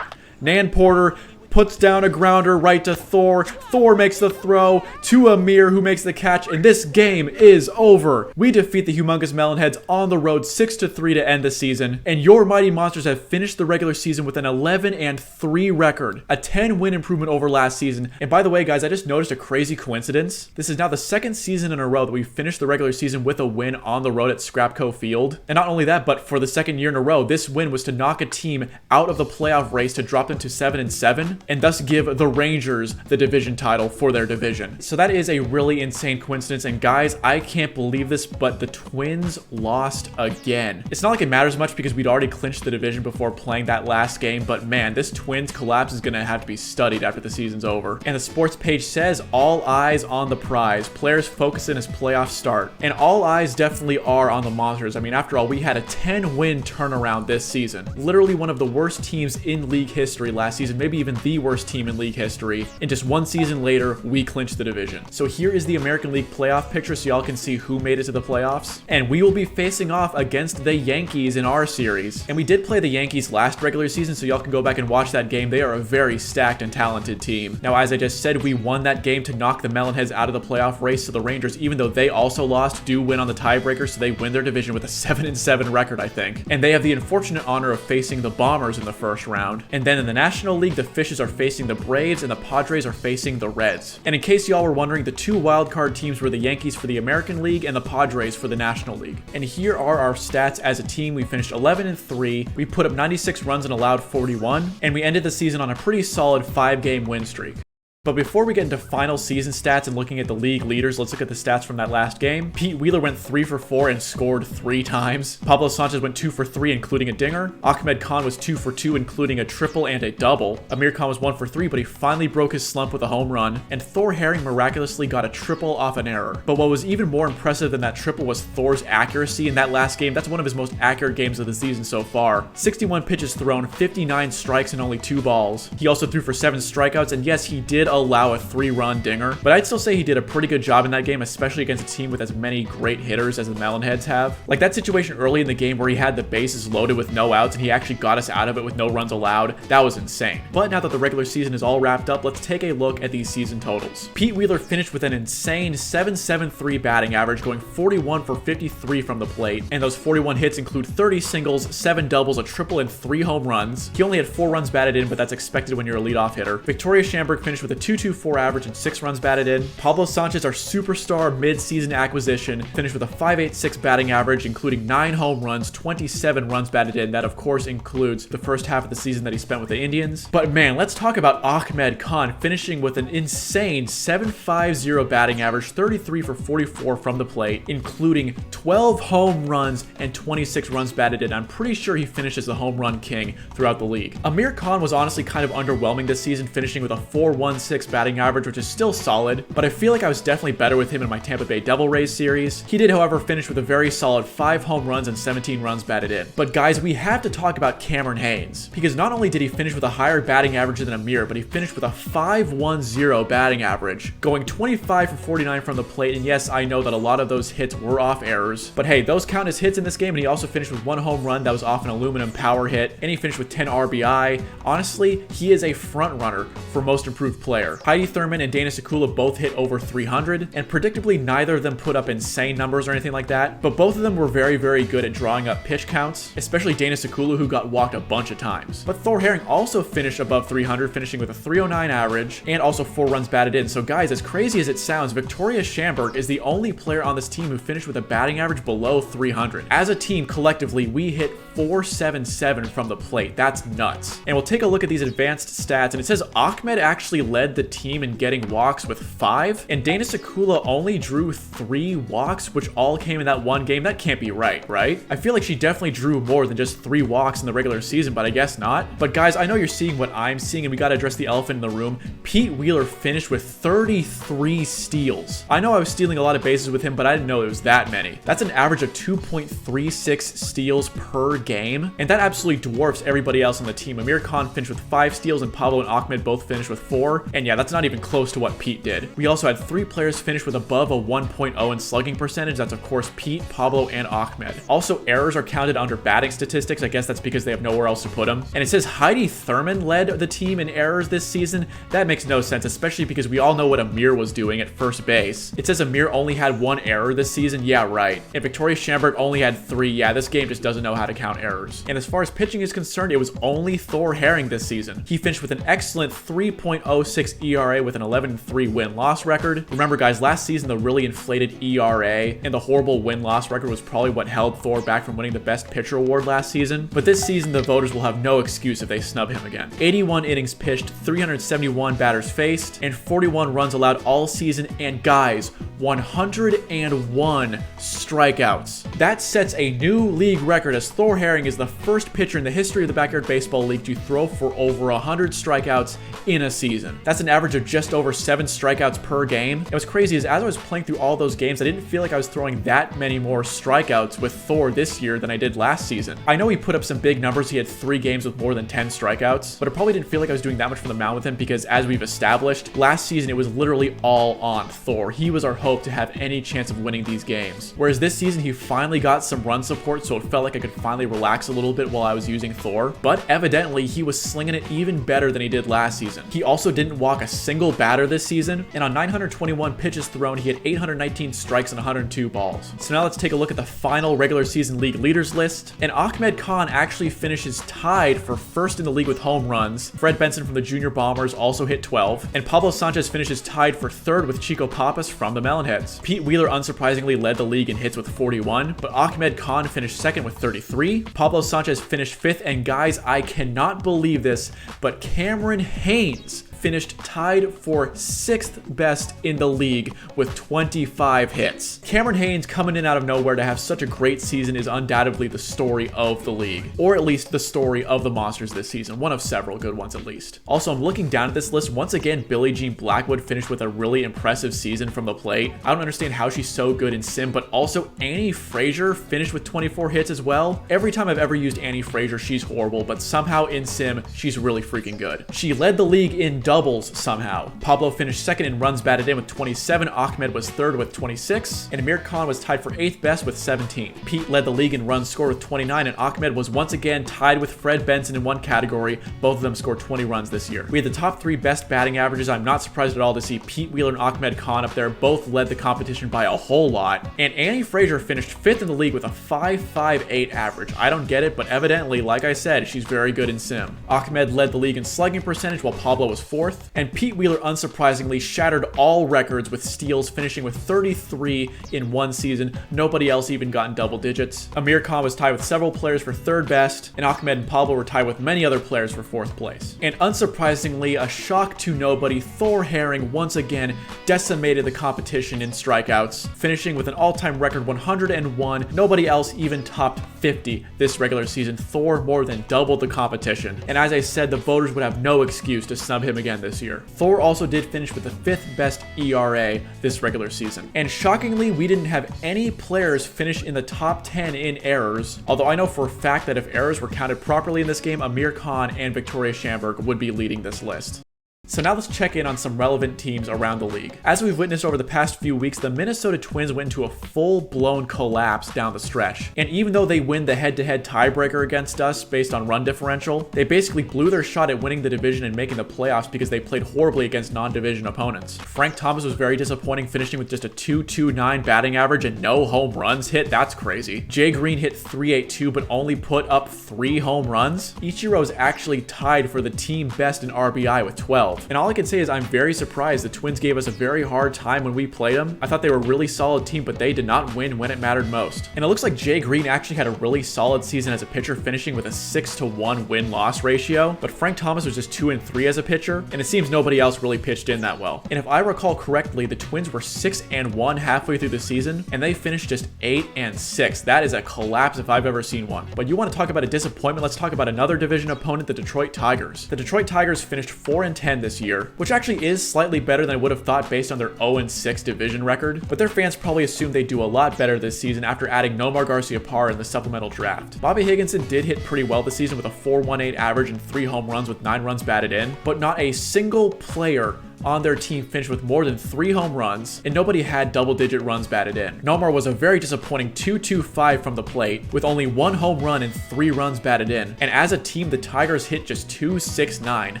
Nan Porter puts down a grounder right to Thor. Thor makes the throw to Amir, who makes the catch, and this game is over. We defeat the humongous Melonheads on the road 6-3 to end the season, and your Mighty Monsters have finished the regular season with an 11-3 record, a 10-win improvement over last season. And by the way, guys, I just noticed a crazy coincidence. This is now the 2nd season in a row that we've finished the regular season with a win on the road at Scrapco Field. And not only that, but for the 2nd year in a row, this win was to knock a team out of the playoff race to drop them to 7-7. and thus give the Rangers the division title for their division. So that is a really insane coincidence, and guys, I can't believe this, but the Twins lost again. It's not like it matters much because we'd already clinched the division before playing that last game, but man, this Twins collapse is going to have to be studied after the season's over. And the sports page says, all eyes on the prize. Players focus in as playoffs start. And all eyes definitely are on the Monsters. I mean, after all, we had a 10-win turnaround this season. Literally one of the worst teams in league history last season, maybe even the worst team in league history. And just one season later, we clinched the division. So here is the American League playoff picture so y'all can see who made it to the playoffs. And we will be facing off against the Yankees in our series. And we did play the Yankees last regular season, so y'all can go back and watch that game. They are a very stacked and talented team. Now, as I just said, we won that game to knock the Melonheads out of the playoff race, so the Rangers, even though they also lost, do win on the tiebreaker, so they win their division with a 7-7 record, I think. And they have the unfortunate honor of facing the Bombers in the first round. And then in the National League, the Fishes are facing the Braves and the Padres are facing the Reds. And in case y'all were wondering, the two wildcard teams were the Yankees for the American League and the Padres for the National League. And here are our stats as a team. We finished 11-3, we put up 96 runs and allowed 41, and we ended the season on a pretty solid 5-game win streak. But before we get into final season stats and looking at the league leaders, let's look at the stats from that last game. Pete Wheeler went 3 for 4 and scored 3 times. Pablo Sanchez went 2 for 3, including a dinger. Ahmed Khan was 2 for 2, including a triple and a double. Amir Khan was 1 for 3, but he finally broke his slump with a home run. And Thor Herring miraculously got a triple off an error. But what was even more impressive than that triple was Thor's accuracy in that last game. That's one of his most accurate games of the season so far. 61 pitches thrown, 59 strikes, and only 2 balls. He also threw for 7 strikeouts, and yes, he did allow a 3-run dinger, but I'd still say he did a pretty good job in that game, especially against a team with as many great hitters as the Melonheads have. Like that situation early in the game where he had the bases loaded with no outs and he actually got us out of it with no runs allowed, that was insane. But now that the regular season is all wrapped up, let's take a look at these season totals. Pete Wheeler finished with an insane 7.73 batting average, going 41 for 53 from the plate, and those 41 hits include 30 singles, 7 doubles, a triple, and 3 home runs. He only had 4 runs batted in, but that's expected when you're a leadoff hitter. Victoria Schamberg finished with a 2.24 average and 6 runs batted in. Pablo Sanchez, our superstar mid-season acquisition, finished with a 5.86 batting average, including 9 home runs, 27 runs batted in. That, of course, includes the first half of the season that he spent with the Indians. But man, let's talk about Ahmed Khan, finishing with an insane 7.50 batting average, 33 for 44 from the plate, including 12 home runs and 26 runs batted in. I'm pretty sure he finishes the home run king throughout the league. Amir Khan was honestly kind of underwhelming this season, finishing with a 4.16 batting average, which is still solid, but I feel like I was definitely better with him in my Tampa Bay Devil Rays series. He did, however, finish with a very solid 5 home runs and 17 runs batted in. But guys, we have to talk about Cameron Haynes, because not only did he finish with a higher batting average than Amir, but he finished with a 5.10 batting average, going 25 for 49 from the plate. And yes, I know that a lot of those hits were off errors, but hey, those count as hits in this game. And he also finished with 1 home run that was off an aluminum power hit, and he finished with 10 RBI. Honestly, he is a front runner for most improved player. Heidi Thurman and Dana Sekula both hit over 300, and predictably neither of them put up insane numbers or anything like that, but both of them were very, very good at drawing up pitch counts, especially Dana Sekula, who got walked a bunch of times. But Thor Herring also finished above 300, finishing with a 309 average and also 4 runs batted in. So guys, as crazy as it sounds, Victoria Schamberg is the only player on this team who finished with a batting average below 300. As a team, collectively, we hit 477 from the plate. That's nuts. And we'll take a look at these advanced stats, and it says Ahmed actually led the team in getting walks with 5, and Dana Sekula only drew 3 walks, which all came in that one game. That can't be right? I feel like she definitely drew more than just 3 walks in the regular season, but I guess not. But guys, I know you're seeing what I'm seeing, and we gotta address the elephant in the room. Pete Wheeler finished with 33 steals. I know I was stealing a lot of bases with him, but I didn't know it was that many. That's an average of 2.36 steals per game, and that absolutely dwarfs everybody else on the team. Amir Khan finished with 5 steals, and Pablo and Ahmed both finished with 4, and yeah, that's not even close to what Pete did. We also had 3 players finish with above a 1.0 in slugging percentage. That's of course Pete, Pablo, and Ahmed. Also, errors are counted under batting statistics. I guess that's because they have nowhere else to put them. And it says Heidi Thurman led the team in errors this season. That makes no sense, especially because we all know what Amir was doing at first base. It says Amir only had 1 error this season. Yeah, right. And Victoria Schamberg only had 3. Yeah, this game just doesn't know how to count errors. And as far as pitching is concerned, it was only Thor Herring this season. He finished with an excellent 3.06 4.6 ERA with an 11-3 win-loss record. Remember guys, last season the really inflated ERA and the horrible win-loss record was probably what held Thor back from winning the Best Pitcher award last season. But this season the voters will have no excuse if they snub him again. 81 innings pitched, 371 batters faced, and 41 runs allowed all season, and guys, 101 strikeouts. That sets a new league record as Thor Herring is the first pitcher in the history of the Backyard Baseball League to throw for over 100 strikeouts in a season. That's an average of just over 7 strikeouts per game. And what's crazy is as I was playing through all those games, I didn't feel like I was throwing that many more strikeouts with Thor this year than I did last season. I know he put up some big numbers. He had 3 games with more than 10 strikeouts, but it probably didn't feel like I was doing that much from the mound with him because as we've established, last season it was literally all on Thor. He was our hope to have any chance of winning these games. Whereas this season he finally got some run support, so it felt like I could finally relax a little bit while I was using Thor. But evidently he was slinging it even better than he did last season. He also didn't walk a single batter this season, and on 921 pitches thrown, he had 819 strikes and 102 balls. So now let's take a look at the final regular season league leaders list. And Ahmed Khan actually finishes tied for first in the league with home runs. Fred Benson from the Junior Bombers also hit 12. And Pablo Sanchez finishes tied for third with Chico Papas from the Melonheads. Pete Wheeler unsurprisingly led the league in hits with 41, but Ahmed Khan finished second with 33. Pablo Sanchez finished fifth, and guys, I cannot believe this, but Cameron Haynes finished tied for 6th best in the league with 25 hits. Cameron Haynes coming in out of nowhere to have such a great season is undoubtedly the story of the league, or at least the story of the Monsters this season, one of several good ones at least. Also, I'm looking down at this list. Once again, Billie Jean Blackwood finished with a really impressive season from the plate. I don't understand how she's so good in sim, but also Annie Frazier finished with 24 hits as well. Every time I've ever used Annie Frazier, she's horrible, but somehow in sim, she's really freaking good. She led the league in doubles somehow. Pablo finished second in runs batted in with 27, Ahmed was third with 26, and Amir Khan was tied for 8th best with 17. Pete led the league in runs scored with 29, and Ahmed was once again tied with Fred Benson in one category. Both of them scored 20 runs this year. We had the top 3 best batting averages. I'm not surprised at all to see Pete Wheeler and Ahmed Khan up there. Both led the competition by a whole lot, and Annie Frazier finished 5th in the league with a 5.58 average. I don't get it, but evidently, like I said, she's very good in sim. Ahmed led the league in slugging percentage while Pablo was 4th, and Pete Wheeler unsurprisingly shattered all records with steals, finishing with 33 in one season. Nobody else even got in double digits. Amir Khan was tied with several players for 3rd best, and Ahmed and Pablo were tied with many other players for 4th place. And unsurprisingly, a shock to nobody, Thor Herring once again decimated the competition in strikeouts, finishing with an all-time record 101. Nobody else even topped 50 this regular season. Thor more than doubled the competition. And as I said, the voters would have no excuse to snub him again this year. Thor also did finish with the 5th best ERA this regular season. And shockingly, we didn't have any players finish in the top 10 in errors, although I know for a fact that if errors were counted properly in this game, Amir Khan and Victoria Schamberg would be leading this list. So now let's check in on some relevant teams around the league. As we've witnessed over the past few weeks, the Minnesota Twins went into a full-blown collapse down the stretch. And even though they win the head-to-head tiebreaker against us based on run differential, they basically blew their shot at winning the division and making the playoffs because they played horribly against non-division opponents. Frank Thomas was very disappointing, finishing with just a 2.29 batting average and no home runs hit. That's crazy. Jay Green hit 3.82 but only put up 3 home runs. Ichiro is actually tied for the team best in RBI with 12. And all I can say is I'm very surprised. The Twins gave us a very hard time when we played them. I thought they were a really solid team, but they did not win when it mattered most. And it looks like Jay Green actually had a really solid season as a pitcher, finishing with a 6-to-1 win-loss ratio. But Frank Thomas was just 2-3 as a pitcher, and it seems nobody else really pitched in that well. And if I recall correctly, the Twins were 6-1 halfway through the season, and they finished just 8-6. That is a collapse if I've ever seen one. But you want to talk about a disappointment? Let's talk about another division opponent, the Detroit Tigers. The Detroit Tigers finished 4-10 this year, which actually is slightly better than I would have thought based on their 0-6 division record, but their fans probably assumed they'd do a lot better this season after adding Nomar Garciaparra in the supplemental draft. Bobby Higginson did hit pretty well this season with a 4.18 average and 3 home runs with 9 runs batted in, but not a single player on their team finished with more than 3 home runs, and nobody had double-digit runs batted in. Nomar was a very disappointing 2.25 from the plate, with only 1 home run and 3 runs batted in, and as a team, the Tigers hit just 2.69.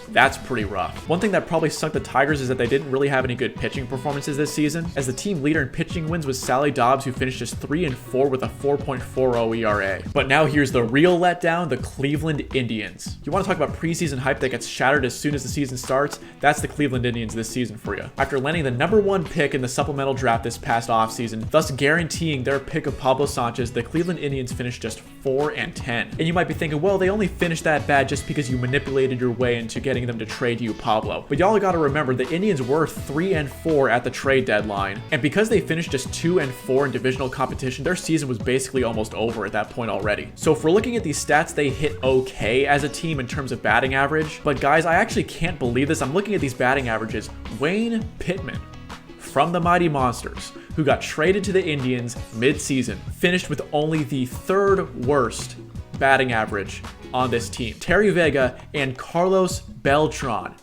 That's pretty rough. One thing that probably sunk the Tigers is that they didn't really have any good pitching performances this season, as the team leader in pitching wins was Sally Dobbs, who finished just 3-4 with a 4.40 ERA. But now here's the real letdown, the Cleveland Indians. You want to talk about preseason hype that gets shattered as soon as the season starts? That's the Cleveland Indians this season for you. After landing the #1 pick in the supplemental draft this past offseason, thus guaranteeing their pick of Pablo Sanchez, the Cleveland Indians finished just 4-10. And you might be thinking, well, they only finished that bad just because you manipulated your way into getting them to trade you Pablo. But y'all gotta remember, the Indians were 3-4 at the trade deadline, and because they finished just 2-4 in divisional competition, their season was basically almost over at that point already. So if we're looking at these stats, they hit okay as a team in terms of batting average. But guys, I actually can't believe this. I'm looking at these batting averages. Wayne Pittman from the Mighty Monsters, who got traded to the Indians mid-season, finished with only the 3rd worst batting average on this team. Terry Vega and Carlos Beltran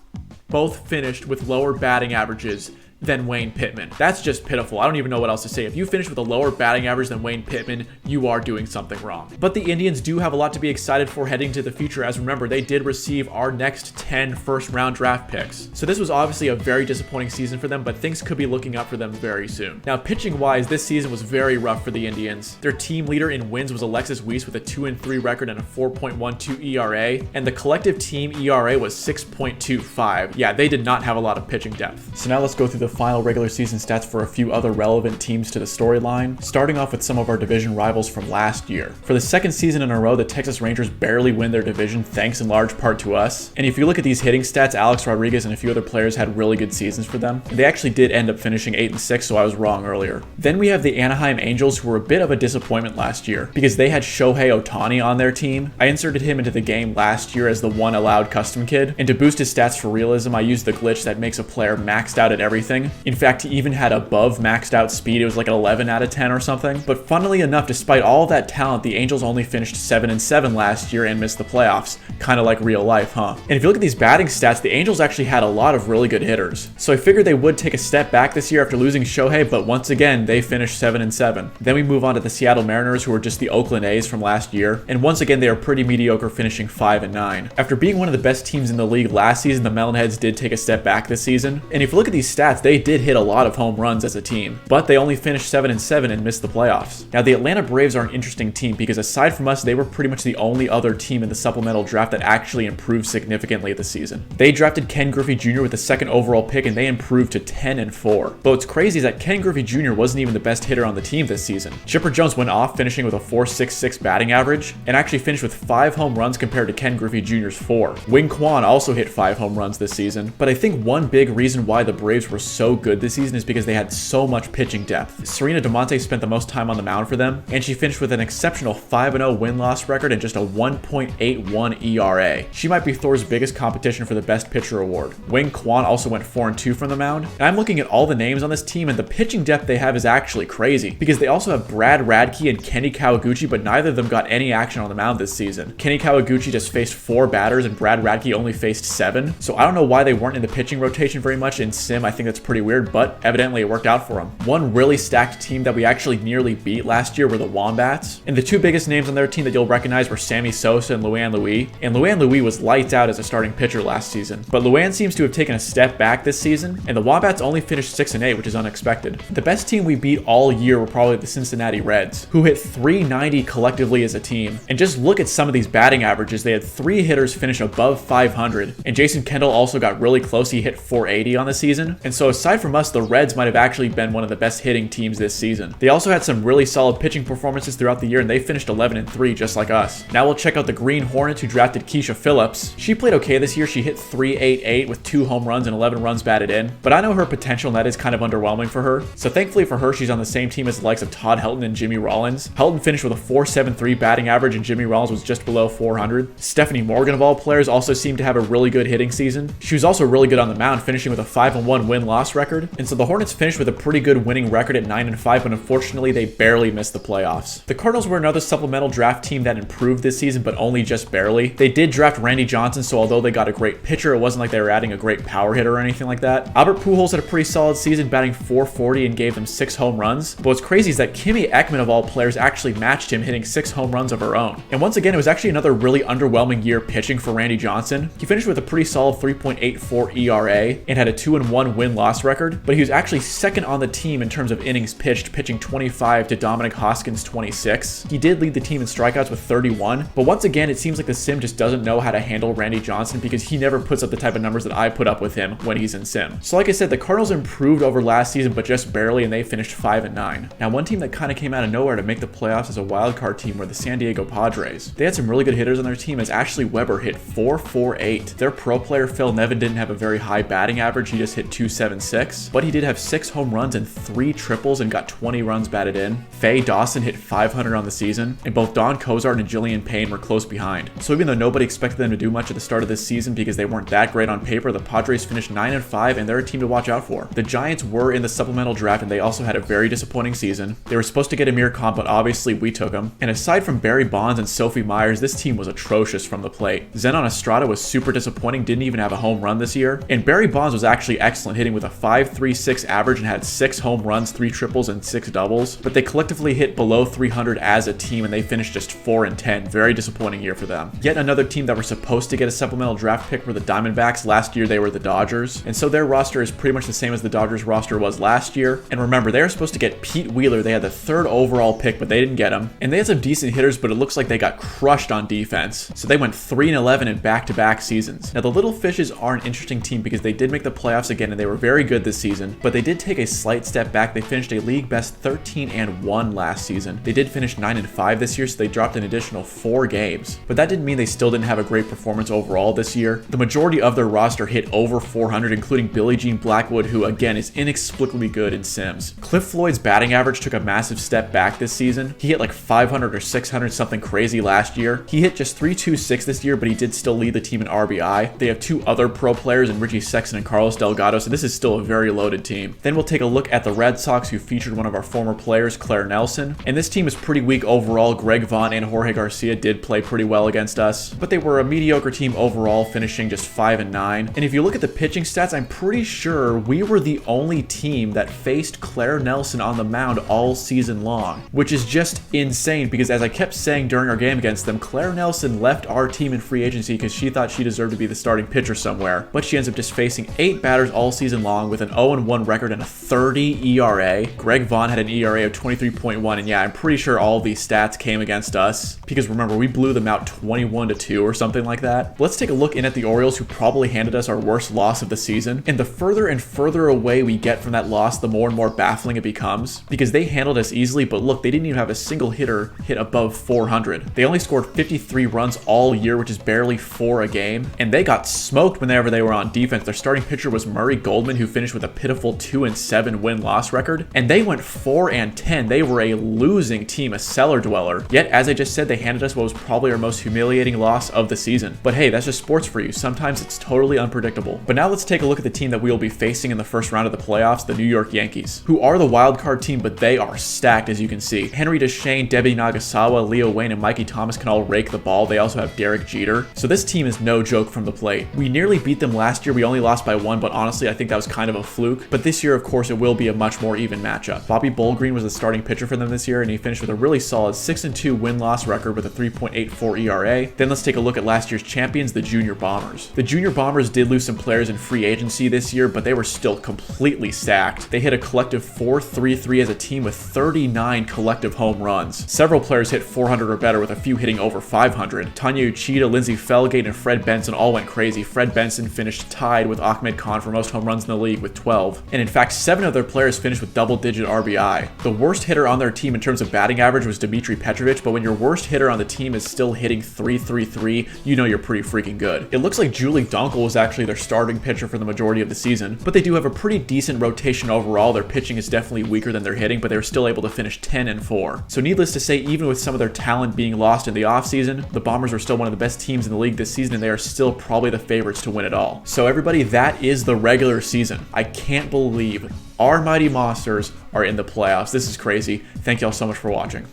both finished with lower batting averages than Wayne Pittman. That's just pitiful. I don't even know what else to say. If you finish with a lower batting average than Wayne Pittman, you are doing something wrong. But the Indians do have a lot to be excited for heading to the future, as remember, they did receive our next 10 first-round draft picks. So this was obviously a very disappointing season for them, but things could be looking up for them very soon. Now, pitching-wise, this season was very rough for the Indians. Their team leader in wins was Alexis Weiss with a 2-3 record and a 4.12 ERA, and the collective team ERA was 6.25. Yeah, they did not have a lot of pitching depth. So now let's go through the final regular season stats for a few other relevant teams to the storyline, starting off with some of our division rivals from last year. For the 2nd season in a row, the Texas Rangers barely win their division, thanks in large part to us. And if you look at these hitting stats, Alex Rodriguez and a few other players had really good seasons for them. And they actually did end up finishing 8-6, so I was wrong earlier. Then we have the Anaheim Angels, who were a bit of a disappointment last year because they had Shohei Ohtani on their team. I inserted him into the game last year as the one allowed custom kid, and to boost his stats for realism, I used the glitch that makes a player maxed out at everything. In fact, he even had above maxed out speed. It was like an 11 out of 10 or something. But funnily enough, despite all of that talent, the Angels only finished 7-7 last year and missed the playoffs. Kind of like real life, huh? And if you look at these batting stats, the Angels actually had a lot of really good hitters. So I figured they would take a step back this year after losing Shohei, but once again, they finished 7-7. Then we move on to the Seattle Mariners, who were just the Oakland A's from last year. And once again, they are pretty mediocre, finishing 5-9. After being one of the best teams in the league last season, the Melonheads did take a step back this season. And if you look at these stats, they did hit a lot of home runs as a team, but they only finished 7-7 and missed the playoffs. Now, the Atlanta Braves are an interesting team because aside from us, they were pretty much the only other team in the supplemental draft that actually improved significantly this season. They drafted Ken Griffey Jr. with the 2nd overall pick, and they improved to 10-4. But what's crazy is that Ken Griffey Jr. wasn't even the best hitter on the team this season. Chipper Jones went off, finishing with a 4.66 batting average, and actually finished with 5 home runs compared to Ken Griffey Jr.'s 4. Wing Kwan also hit 5 home runs this season, but I think one big reason why the Braves were so good this season is because they had so much pitching depth. Serena DeMonte spent the most time on the mound for them, and she finished with an exceptional 5-0 win-loss record and just a 1.81 ERA. She might be Thor's biggest competition for the best pitcher award. Wing Kwan also went 4-2 from the mound, and I'm looking at all the names on this team, and the pitching depth they have is actually crazy, because they also have Brad Radke and Kenny Kawaguchi, but neither of them got any action on the mound this season. Kenny Kawaguchi just faced 4 batters, and Brad Radke only faced 7, so I don't know why they weren't in the pitching rotation very much in Sim. I think that's pretty weird, but evidently it worked out for them. One really stacked team that we actually nearly beat last year were the Wombats, and the 2 biggest names on their team that you'll recognize were Sammy Sosa and Luann Louie, and Luann Louie was lights out as a starting pitcher last season, but Luann seems to have taken a step back this season, and the Wombats only finished 6-8, which is unexpected. The best team we beat all year were probably the Cincinnati Reds, who hit 390 collectively as a team, and just look at some of these batting averages. They had 3 hitters finish above 500, and Jason Kendall also got really close. He hit 480 on the season, and so aside from us, the Reds might have actually been one of the best hitting teams this season. They also had some really solid pitching performances throughout the year, and they finished 11-3 just like us. Now we'll check out the Green Hornets, who drafted Keisha Phillips. She played okay this year. She hit 388 with 2 home runs and 11 runs batted in, but I know her potential, and that is kind of underwhelming for her. So thankfully for her, she's on the same team as the likes of Todd Helton and Jimmy Rollins. Helton finished with a 4.73 batting average, and Jimmy Rollins was just below 400. Stephanie Morgan, of all players, also seemed to have a really good hitting season. She was also really good on the mound, finishing with a 5-1 win-loss win-loss record. And so the Hornets finished with a pretty good winning record at 9-5, but unfortunately they barely missed the playoffs. The Cardinals were another supplemental draft team that improved this season, but only just barely. They did draft Randy Johnson, so although they got a great pitcher, it wasn't like they were adding a great power hitter or anything like that. Albert Pujols had a pretty solid season, batting .440 and gave them 6 home runs. But what's crazy is that Kimmy Ekman, of all players, actually matched him, hitting 6 home runs of her own. And once again, it was actually another really underwhelming year pitching for Randy Johnson. He finished with a pretty solid 3.84 ERA and had a 2-1 win-loss record, but he was actually second on the team in terms of innings pitched, pitching 25 to Dominic Hoskins' 26. He did lead the team in strikeouts with 31, but once again, it seems like the sim just doesn't know how to handle Randy Johnson because he never puts up the type of numbers that I put up with him when he's in sim. So like I said, the Cardinals improved over last season, but just barely, and they finished 5-9. Now, one team that kind of came out of nowhere to make the playoffs as a wildcard team were the San Diego Padres. They had some really good hitters on their team as Ashley Weber hit .448. Their pro player Phil Nevin didn't have a very high batting average, he just hit .276, but he did have 6 home runs and 3 triples and got 20 runs batted in. Faye Dawson hit 500 on the season, and both Don Cozart and Jillian Payne were close behind. So even though nobody expected them to do much at the start of this season because they weren't that great on paper, the Padres finished 9-5, and they're a team to watch out for. The Giants were in the supplemental draft, and they also had a very disappointing season. They were supposed to get Amir Khan, but obviously we took him. And aside from Barry Bonds and Sophie Myers, this team was atrocious from the plate. Zenon Estrada was super disappointing, didn't even have a home run this year. And Barry Bonds was actually excellent, hitting with a .536 average and had 6 home runs, 3 triples, and 6 doubles. But they collectively hit below 300 as a team, and they finished just 4-10. Very disappointing year for them. Yet another team that were supposed to get a supplemental draft pick were the Diamondbacks. Last year they were the Dodgers, and so their roster is pretty much the same as the Dodgers roster was last year. And remember, they were supposed to get Pete Wheeler. They had the 3rd overall pick, but they didn't get him. And they had some decent hitters, but it looks like they got crushed on defense. So they went 3-11 in back-to-back seasons. Now the Little Fishes are an interesting team because they did make the playoffs again, and they were very good this season, but they did take a slight step back. They finished a league best 13-1 last season. They did finish 9-5 this year, so they dropped an additional 4 games. But that didn't mean they still didn't have a great performance overall this year. The majority of their roster hit over 400, including Billie Jean Blackwood, who again is inexplicably good in Sims. Cliff Floyd's batting average took a massive step back this season. He hit like 500 or 600 something crazy last year. He hit just .326 this year, but he did still lead the team in RBI. They have 2 other pro players in Richie Sexton and Carlos Delgado, so this is still a very loaded team. Then we'll take a look at the Red Sox, who featured one of our former players, Claire Nelson. And this team is pretty weak overall. Greg Vaughn and Jorge Garcia did play pretty well against us, but they were a mediocre team overall, finishing just 5-9. And if you look at the pitching stats, I'm pretty sure we were the only team that faced Claire Nelson on the mound all season long, which is just insane because, as I kept saying during our game against them, Claire Nelson left our team in free agency because she thought she deserved to be the starting pitcher somewhere, but she ends up just facing 8 batters all season long with an 0-1 record and a 30 ERA. Greg Vaughn had an ERA of 23.1, and yeah, I'm pretty sure all of these stats came against us because remember, we blew them out 21-2 or something like that. Let's take a look in at the Orioles, who probably handed us our worst loss of the season. And the further and further away we get from that loss, the more and more baffling it becomes because they handled us easily, but look, they didn't even have a single hitter hit above 400. They only scored 53 runs all year, which is barely 4 a game, and they got smoked whenever they were on defense. Their starting pitcher was Murray Goldman, who finished with a pitiful 2-7 win-loss record, and they went 4-10. They were a losing team, a cellar dweller. Yet, as I just said, they handed us what was probably our most humiliating loss of the season. But hey, that's just sports for you. Sometimes it's totally unpredictable. But now let's take a look at the team that we will be facing in the first round of the playoffs, the New York Yankees, who are the wild card team, but they are stacked, as you can see. Henry Deschênes, Debbie Nagasawa, Leo Wayne, and Mikey Thomas can all rake the ball. They also have Derek Jeter. So this team is no joke from the plate. We nearly beat them last year. We only lost by 1, but honestly, I think that was kind of a fluke. But this year, of course, it will be a much more even matchup. Bobby Bullgreen was the starting pitcher for them this year, and he finished with a really solid 6-2 win-loss record with a 3.84 ERA. Then let's take a look at last year's champions, the Junior Bombers. The Junior Bombers did lose some players in free agency this year, but they were still completely stacked. They hit a collective .433 as a team with 39 collective home runs. Several players hit 400 or better, with a few hitting over 500. Tanya Uchida, Lindsey Felgate, and Fred Benson all went crazy. Fred Benson finished tied with Ahmed Khan for most home runs in the league with 12. And in fact, 7 of their players finished with double-digit RBI. The worst hitter on their team in terms of batting average was Dmitry Petrovic, but when your worst hitter on the team is still hitting .333, you know you're pretty freaking good. It looks like Julie Dunkel was actually their starting pitcher for the majority of the season, but they do have a pretty decent rotation overall. Their pitching is definitely weaker than their hitting, but they were still able to finish 10-4. So needless to say, even with some of their talent being lost in the offseason, the Bombers are still one of the best teams in the league this season, and they are still probably the favorites to win it all. So everybody, that is the regular season season. I can't believe our Mighty Monsters are in the playoffs. This is crazy. Thank y'all so much for watching.